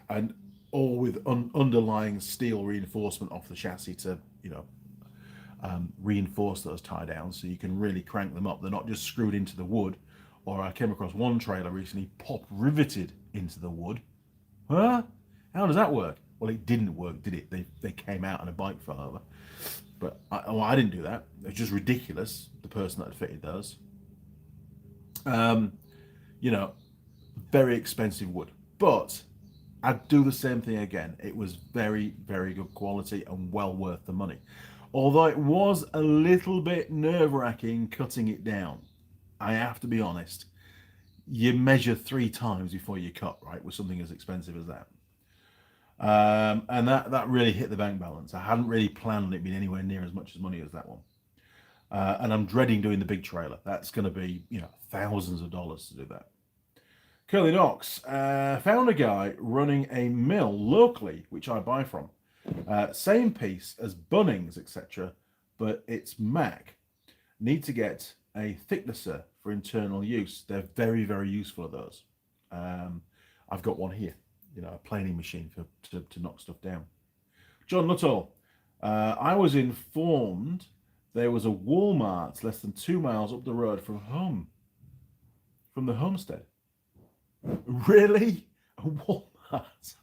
and all with underlying steel reinforcement off the chassis to, you know, reinforce those tie downs, so you can really crank them up. They're not just screwed into the wood. Or I came across one trailer recently, pop riveted into the wood. Huh? How does that work? Well, it didn't work, did it? They came out and a bike fell over. But I didn't do that. It's just ridiculous, the person that had fitted those. You know, very expensive wood. But I'd do the same thing again. It was very, very good quality and well worth the money. Although it was a little bit nerve-wracking cutting it down, I have to be honest. you measure 3 times before you cut, right, with something as expensive as that. And that really hit the bank balance. I hadn't really planned on it being anywhere near as much as money as that one. And I'm dreading doing the big trailer. That's going to be, thousands of dollars to do that. Curly Knox found a guy running a mill locally, which I buy from. Same piece as Bunnings, etc., but it's MAC. Need to get a thicknesser for internal use. They're very, very useful at those. I've got one here, a planing machine to knock stuff down. John Nuttall, I was informed there was a Walmart less than 2 miles up the road from the homestead. Really? A Walmart?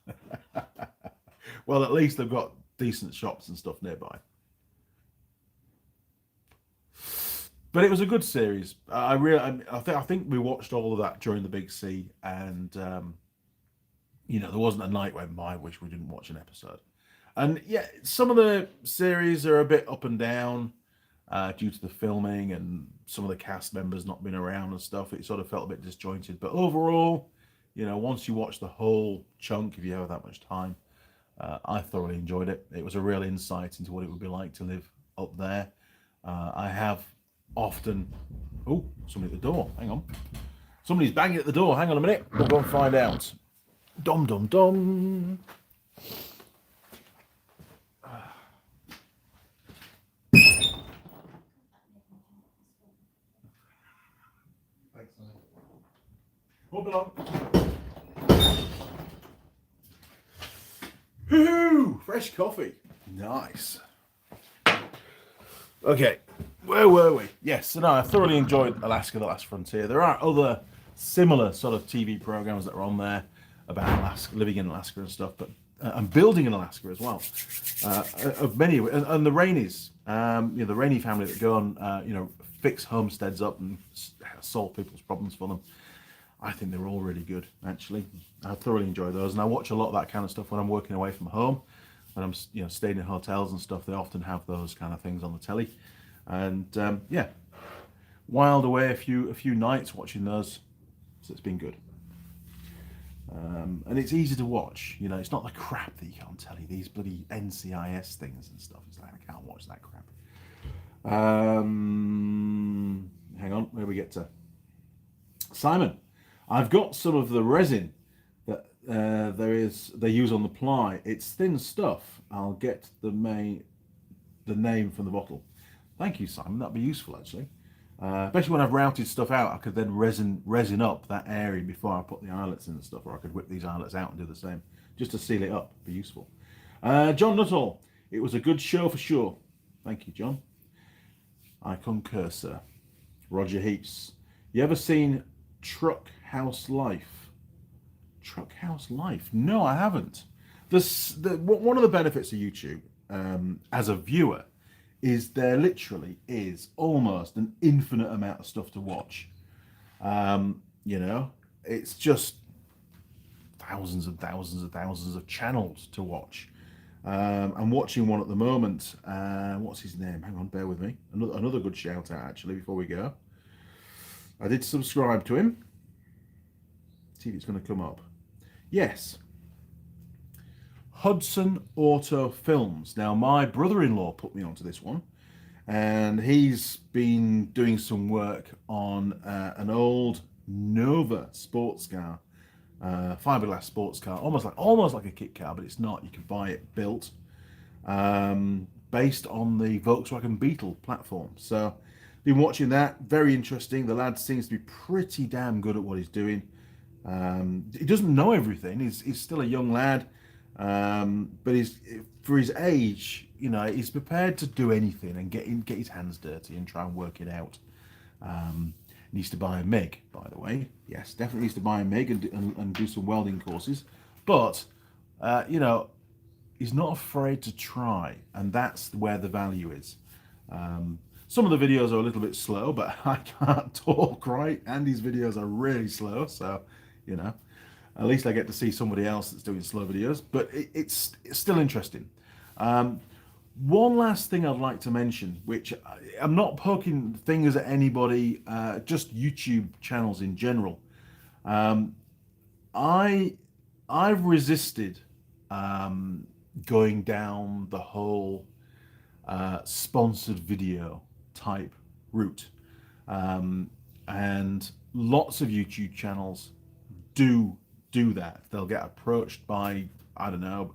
Well, at least they've got decent shops and stuff nearby. But it was a good series. I think we watched all of that during the Big C, and there wasn't a night went by which we didn't watch an episode. And yeah, some of the series are a bit up and down due to the filming and some of the cast members not being around and stuff. It sort of felt a bit disjointed. But overall, once you watch the whole chunk, if you have that much time, I thoroughly enjoyed it. It was a real insight into what it would be like to live up there. I have often... Oh, somebody at the door. Hang on. Somebody's banging at the door. Hang on a minute. We'll go and find out. Dom, dom, dom. Hold on. Woohoo! Fresh coffee. Nice. Okay, where were we? Yes, so no, I thoroughly enjoyed Alaska: The Last Frontier. There are other similar sort of TV programs that are on there about Alaska, living in Alaska and stuff, but and building in Alaska as well. Of many, and the Rainies, the Rainey family that go on, fix homesteads up and solve people's problems for them. I think they're all really good, actually. I thoroughly enjoy those, and I watch a lot of that kind of stuff when I'm working away from home. When I'm staying in hotels and stuff, they often have those kind of things on the telly, and whiled away a few nights watching those, so it's been good. And it's easy to watch. It's not the crap that you get on telly. These bloody NCIS things and stuff. It's like I can't watch that crap. Hang on, where do we get to? Simon, I've got some of the resin that they use on the ply. It's thin stuff. I'll get the name from the bottle. Thank you, Simon. That'd be useful, actually. Especially when I've routed stuff out, I could then resin up that area before I put the eyelets in and stuff, or I could whip these eyelets out and do the same, just to seal it up. Be useful. John Nuttall, it was a good show for sure. Thank you, John. I concur, sir. Roger Heaps, you ever seen Truck House Life? Truck House Life? No, I haven't. One of the benefits of YouTube as a viewer is there literally is almost an infinite amount of stuff to watch. It's just thousands and thousands and thousands of channels to watch. I'm watching one at the moment. What's his name? Hang on, bear with me. Another good shout out, actually, before we go. I did subscribe to him. See if it's going to come up. Yes. Hudson Auto Films. Now, my brother-in-law put me onto this one, and he's been doing some work on an old Nova sports car, fiberglass sports car, almost like a kit car, but it's not. You can buy it built, based on the Volkswagen Beetle platform. So, been watching that. Very interesting. The lad seems to be pretty damn good at what he's doing. He doesn't know everything. He's still a young lad. But for his age, he's prepared to do anything and get his hands dirty and try and work it out. Needs to buy a MIG, by the way. Yes, definitely needs to buy a MIG and do some welding courses. But he's not afraid to try, and that's where the value is. Some of the videos are a little bit slow, but I can't talk right. Andy's videos are really slow, so at least I get to see somebody else that's doing slow videos, but it's still interesting. One last thing I'd like to mention, which I'm not poking fingers at anybody, just YouTube channels in general. Um, I I've resisted going down the whole sponsored video type route, um, and lots of YouTube channels do do that. They'll get approached by, I don't know,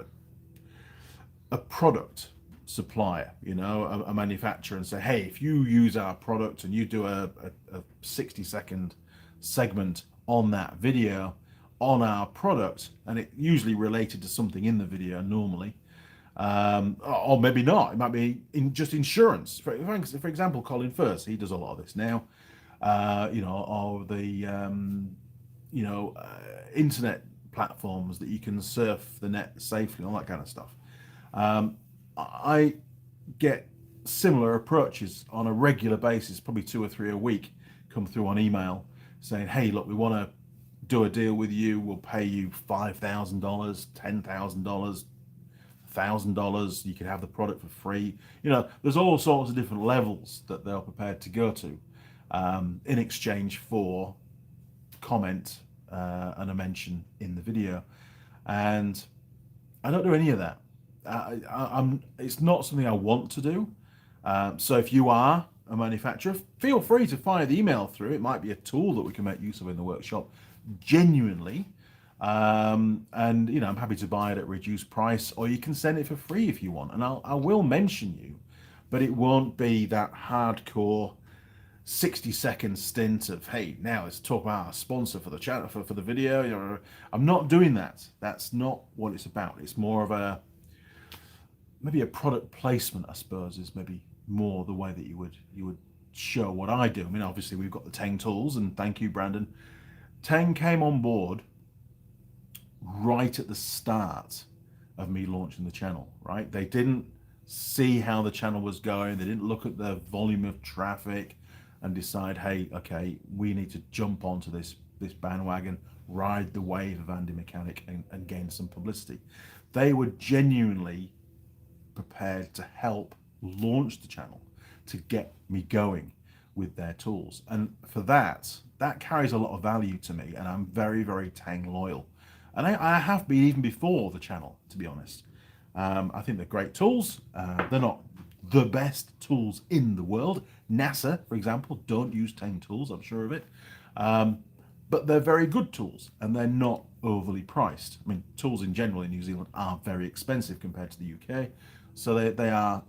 a product supplier, a manufacturer, and say, hey, if you use our product and you do a 60-second segment on that video on our product, and it usually related to something in the video normally, or maybe not. It might be just insurance. For example, Colin Firth, he does a lot of this now. Or the internet platforms that you can surf the net safely, all that kind of stuff. I get similar approaches on a regular basis, probably 2 or 3 a week, come through on email saying, hey, look, we want to do a deal with you. We'll pay you $5,000, $10,000, $1,000. You can have the product for free. There's all sorts of different levels that they're prepared to go to in exchange for comment and a mention in the video. And I don't do any of that. It's not something I want to do. So if you are a manufacturer, feel free to fire the email through. It might be a tool that we can make use of in the workshop, genuinely. And I'm happy to buy it at reduced price, or you can send it for free if you want. And I will mention you, but it won't be that hardcore 60-second stint of, hey, now let's talk about our sponsor for the channel for the video. I'm not doing that. That's not what it's about. It's more of maybe a product placement, I suppose, is maybe more the way that you would show what I do. I mean, obviously we've got the Teng tools, and thank you, Brandon. Teng came on board right at the start of me launching the channel, right? They didn't see how the channel was going. They didn't look at the volume of traffic and decide, hey, okay, we need to jump onto this bandwagon, ride the wave of Andy Mechanic and gain some publicity. They were genuinely prepared to help launch the channel, to get me going with their tools. And for that carries a lot of value to me, and I'm very, very Teng loyal. And I have been even before the channel, to be honest. I think they're great tools. They're not the best tools in the world. NASA, for example, don't use Teng tools, I'm sure of it. But they're very good tools, and they're not overly priced. I mean, tools in general in New Zealand are very expensive compared to the UK. So they are,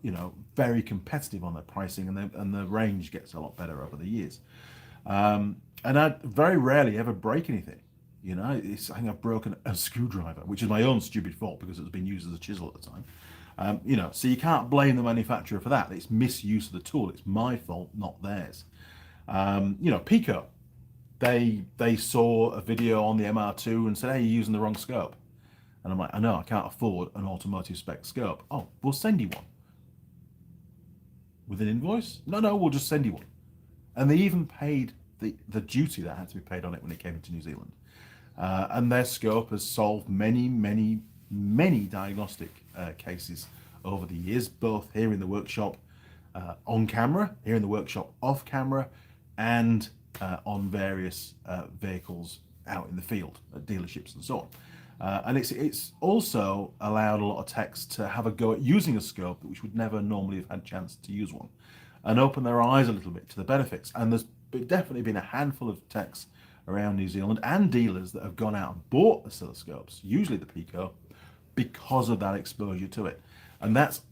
very competitive on their pricing, and the range gets a lot better over the years. And I very rarely ever break anything. I think I've broken a screwdriver, which is my own stupid fault because it was being used as a chisel at the time. So you can't blame the manufacturer for that. It's misuse of the tool. It's my fault, not theirs. Pico, they saw a video on the MR2 and said, hey, you're using the wrong scope. And I'm like, I know, I can't afford an automotive spec scope. Oh, we'll send you one. With an invoice? No, we'll just send you one. And they even paid the duty that had to be paid on it when it came into New Zealand. And their scope has solved many, many, many diagnostic cases over the years, both here in the workshop on camera, here in the workshop off camera, and on various vehicles out in the field at dealerships and so on. And it's also allowed a lot of techs to have a go at using a scope which would never normally have had a chance to use one, and open their eyes a little bit to the benefits. And there's definitely been a handful of techs around New Zealand and dealers that have gone out and bought oscilloscopes, usually the Pico, because of that exposure to it. And that's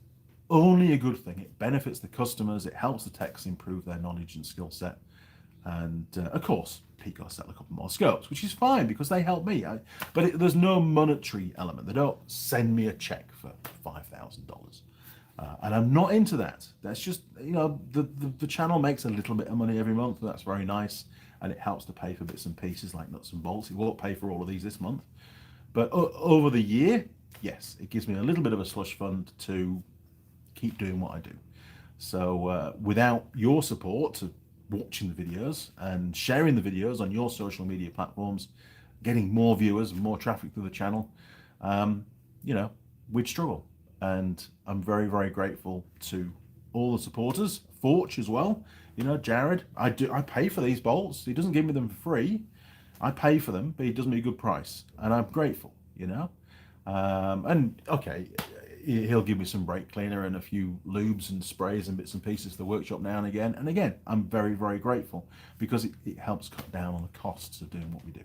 only a good thing. It benefits the customers, it helps the techs improve their knowledge and skill set. And of course, Pico sell a couple more scopes, which is fine because they help me. But there's no monetary element. They don't send me a check for $5,000. And I'm not into that. That's just, the channel makes a little bit of money every month, and that's very nice. And it helps to pay for bits and pieces like nuts and bolts. It won't pay for all of these this month. But over the year, yes, it gives me a little bit of a slush fund to keep doing what I do. So without your support to watching the videos and sharing the videos on your social media platforms, getting more viewers and more traffic through the channel, we'd struggle. And I'm very, very grateful to all the supporters, Forge as well. Jared, I pay for these bolts. He doesn't give me them for free. I pay for them, but he does me a good price, and I'm grateful, you know. And okay, he'll give me some brake cleaner and a few lubes and sprays and bits and pieces to the workshop now and again. And again, I'm very, very grateful because it helps cut down on the costs of doing what we do.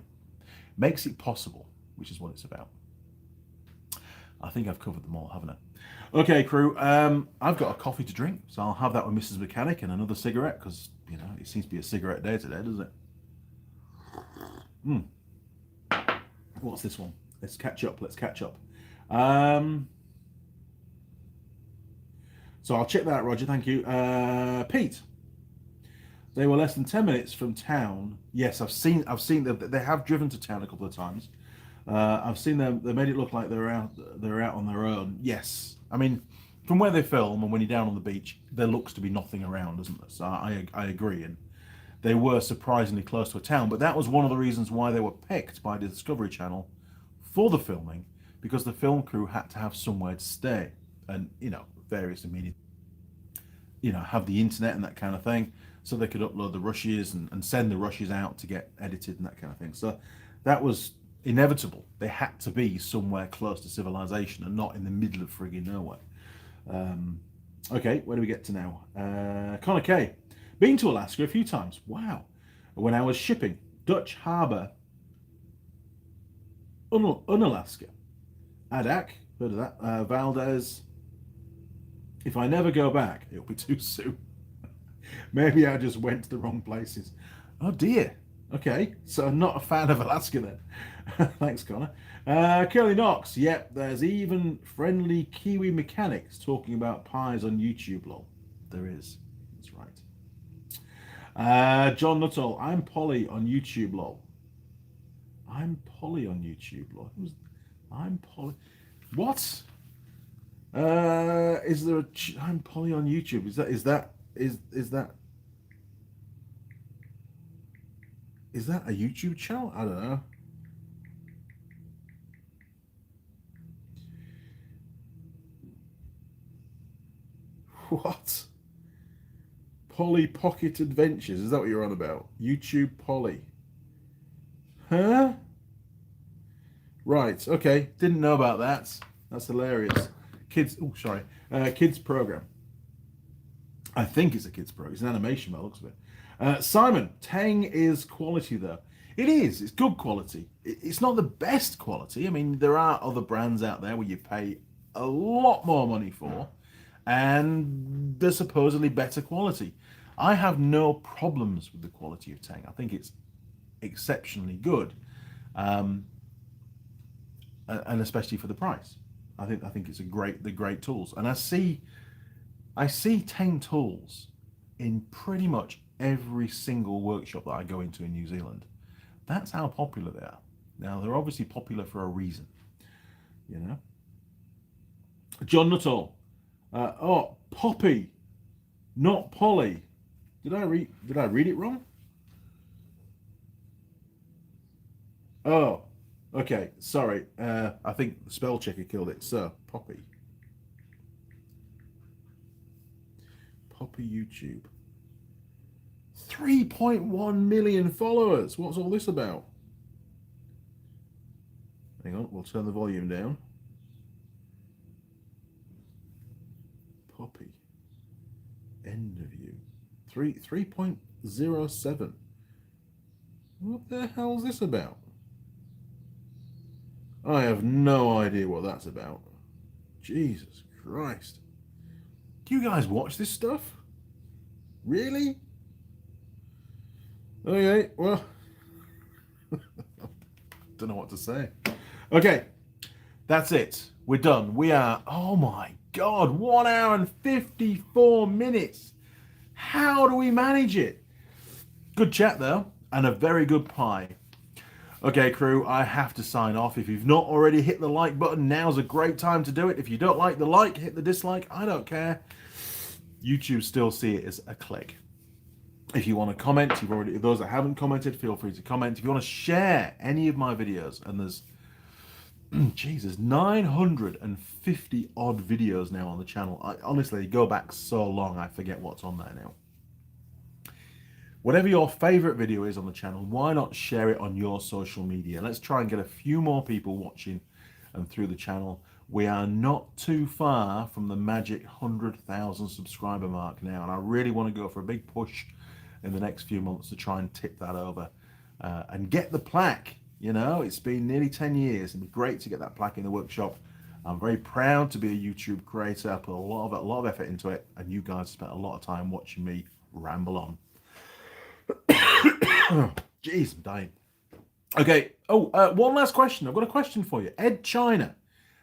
Makes it possible, which is what it's about. I think I've covered them all, haven't I? Okay, crew, I've got a coffee to drink, so I'll have that with Mrs. Mechanic and another cigarette because, you know, it seems to be a cigarette day today, doesn't it? What's this one? Let's catch up. So I'll check that out, Roger. Thank you. Pete, they were less than 10 minutes from town. Yes, I've seen that they have driven to town a couple of times. I've seen them. They made it look like they're out on their own. Yes, I mean, from where they film and when you're down on the beach, there looks to be nothing around, doesn't there? So I agree, and they were surprisingly close to a town. But that was one of the reasons why they were picked by the Discovery Channel for the filming, because the film crew had to have somewhere to stay, and you know, various immediate, you know, have the internet and that kind of thing, so they could upload the rushes and send the rushes out to get edited and that kind of thing. So that was inevitable. They had to be somewhere close to civilization and not in the middle of frigging nowhere. Okay, where do we get to now? Connor K. Been to Alaska a few times. Wow. When I was shipping Dutch Harbour, Unalaska. Adak, heard of that. Valdez. If I never go back, it'll be too soon. Maybe I just went to the wrong places. Oh dear. Okay, so I'm not a fan of Alaska then. Thanks, Connor. Curly Knox. Yep, there's even friendly Kiwi mechanics talking about pies on YouTube, lol. There is. That's right. John Nuttall. I'm Polly on YouTube, lol. I'm Polly on YouTube, lol. I'm Polly. What? Is there a? I'm Polly on YouTube. Is that a YouTube channel? I don't know. What? Polly Pocket Adventures? Is that what you're on about? YouTube Polly. Huh? Right. Okay. Didn't know about that. That's hilarious. Kids. Oh, sorry. Kids program. I think it's a kids program. It's an animation by the looks of it. Simon, Tang is quality though. It is. It's good quality. It's not the best quality. I mean, there are other brands out there where you pay a lot more money for, and they're supposedly better quality. I have no problems with the quality of Tang. I think it's exceptionally good, and especially for the price. I think it's they're great tools, and I see Tang tools in pretty much every single workshop that I go into in New Zealand. That's how popular they are. Now, they're obviously popular for a reason, you know. John Nuttall. Oh, Poppy, not Polly. Did I read it wrong? Oh, okay. Sorry. I think the spell checker killed it. So, Poppy. Poppy YouTube. 3.1 million followers. What's all this about? Hang on, we'll turn the volume down. Poppy. End of view. 3.07. What the hell is this about? I have no idea what that's about. Jesus Christ. Do you guys watch this stuff? Really? Okay, well, don't know what to say. Okay, that's it. We're done. We are, oh my God, 1 hour and 54 minutes. How do we manage it? Good chat though, and a very good pie. Okay, crew, I have to sign off. If you've not already hit the like button, now's a great time to do it. If you don't like the like, hit the dislike. I don't care. YouTube still see it as a click. If you want to comment, those that haven't commented, feel free to comment. If you want to share any of my videos, and there's, Jesus, 950 odd videos now on the channel. I honestly go back so long, I forget what's on there now. Whatever your favorite video is on the channel, why not share it on your social media? Let's try and get a few more people watching and through the channel. We are not too far from the magic 100,000 subscriber mark now, and I really want to go for a big push in the next few months to try and tip that over and get the plaque. You know, it's been nearly 10 years. It'd be great to get that plaque in the workshop. I'm very proud to be a YouTube creator. I put a lot of effort into it, and you guys spent a lot of time watching me ramble on. Jeez, I'm dying. Okay. Oh, one last question. I've got a question for you. Ed China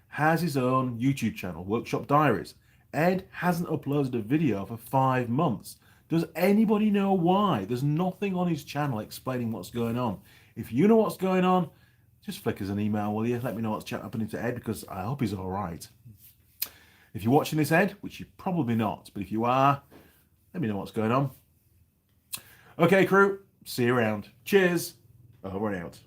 has his own YouTube channel, Workshop Diaries. Ed hasn't uploaded a video for 5 months. Does anybody know why? There's nothing on his channel explaining what's going on. If you know what's going on, just flick us an email, will you? Let me know what's happening to Ed, because I hope he's all right. If you're watching this, Ed, which you're probably not, but if you are, let me know what's going on. Okay, crew, see you around. Cheers. Over and out.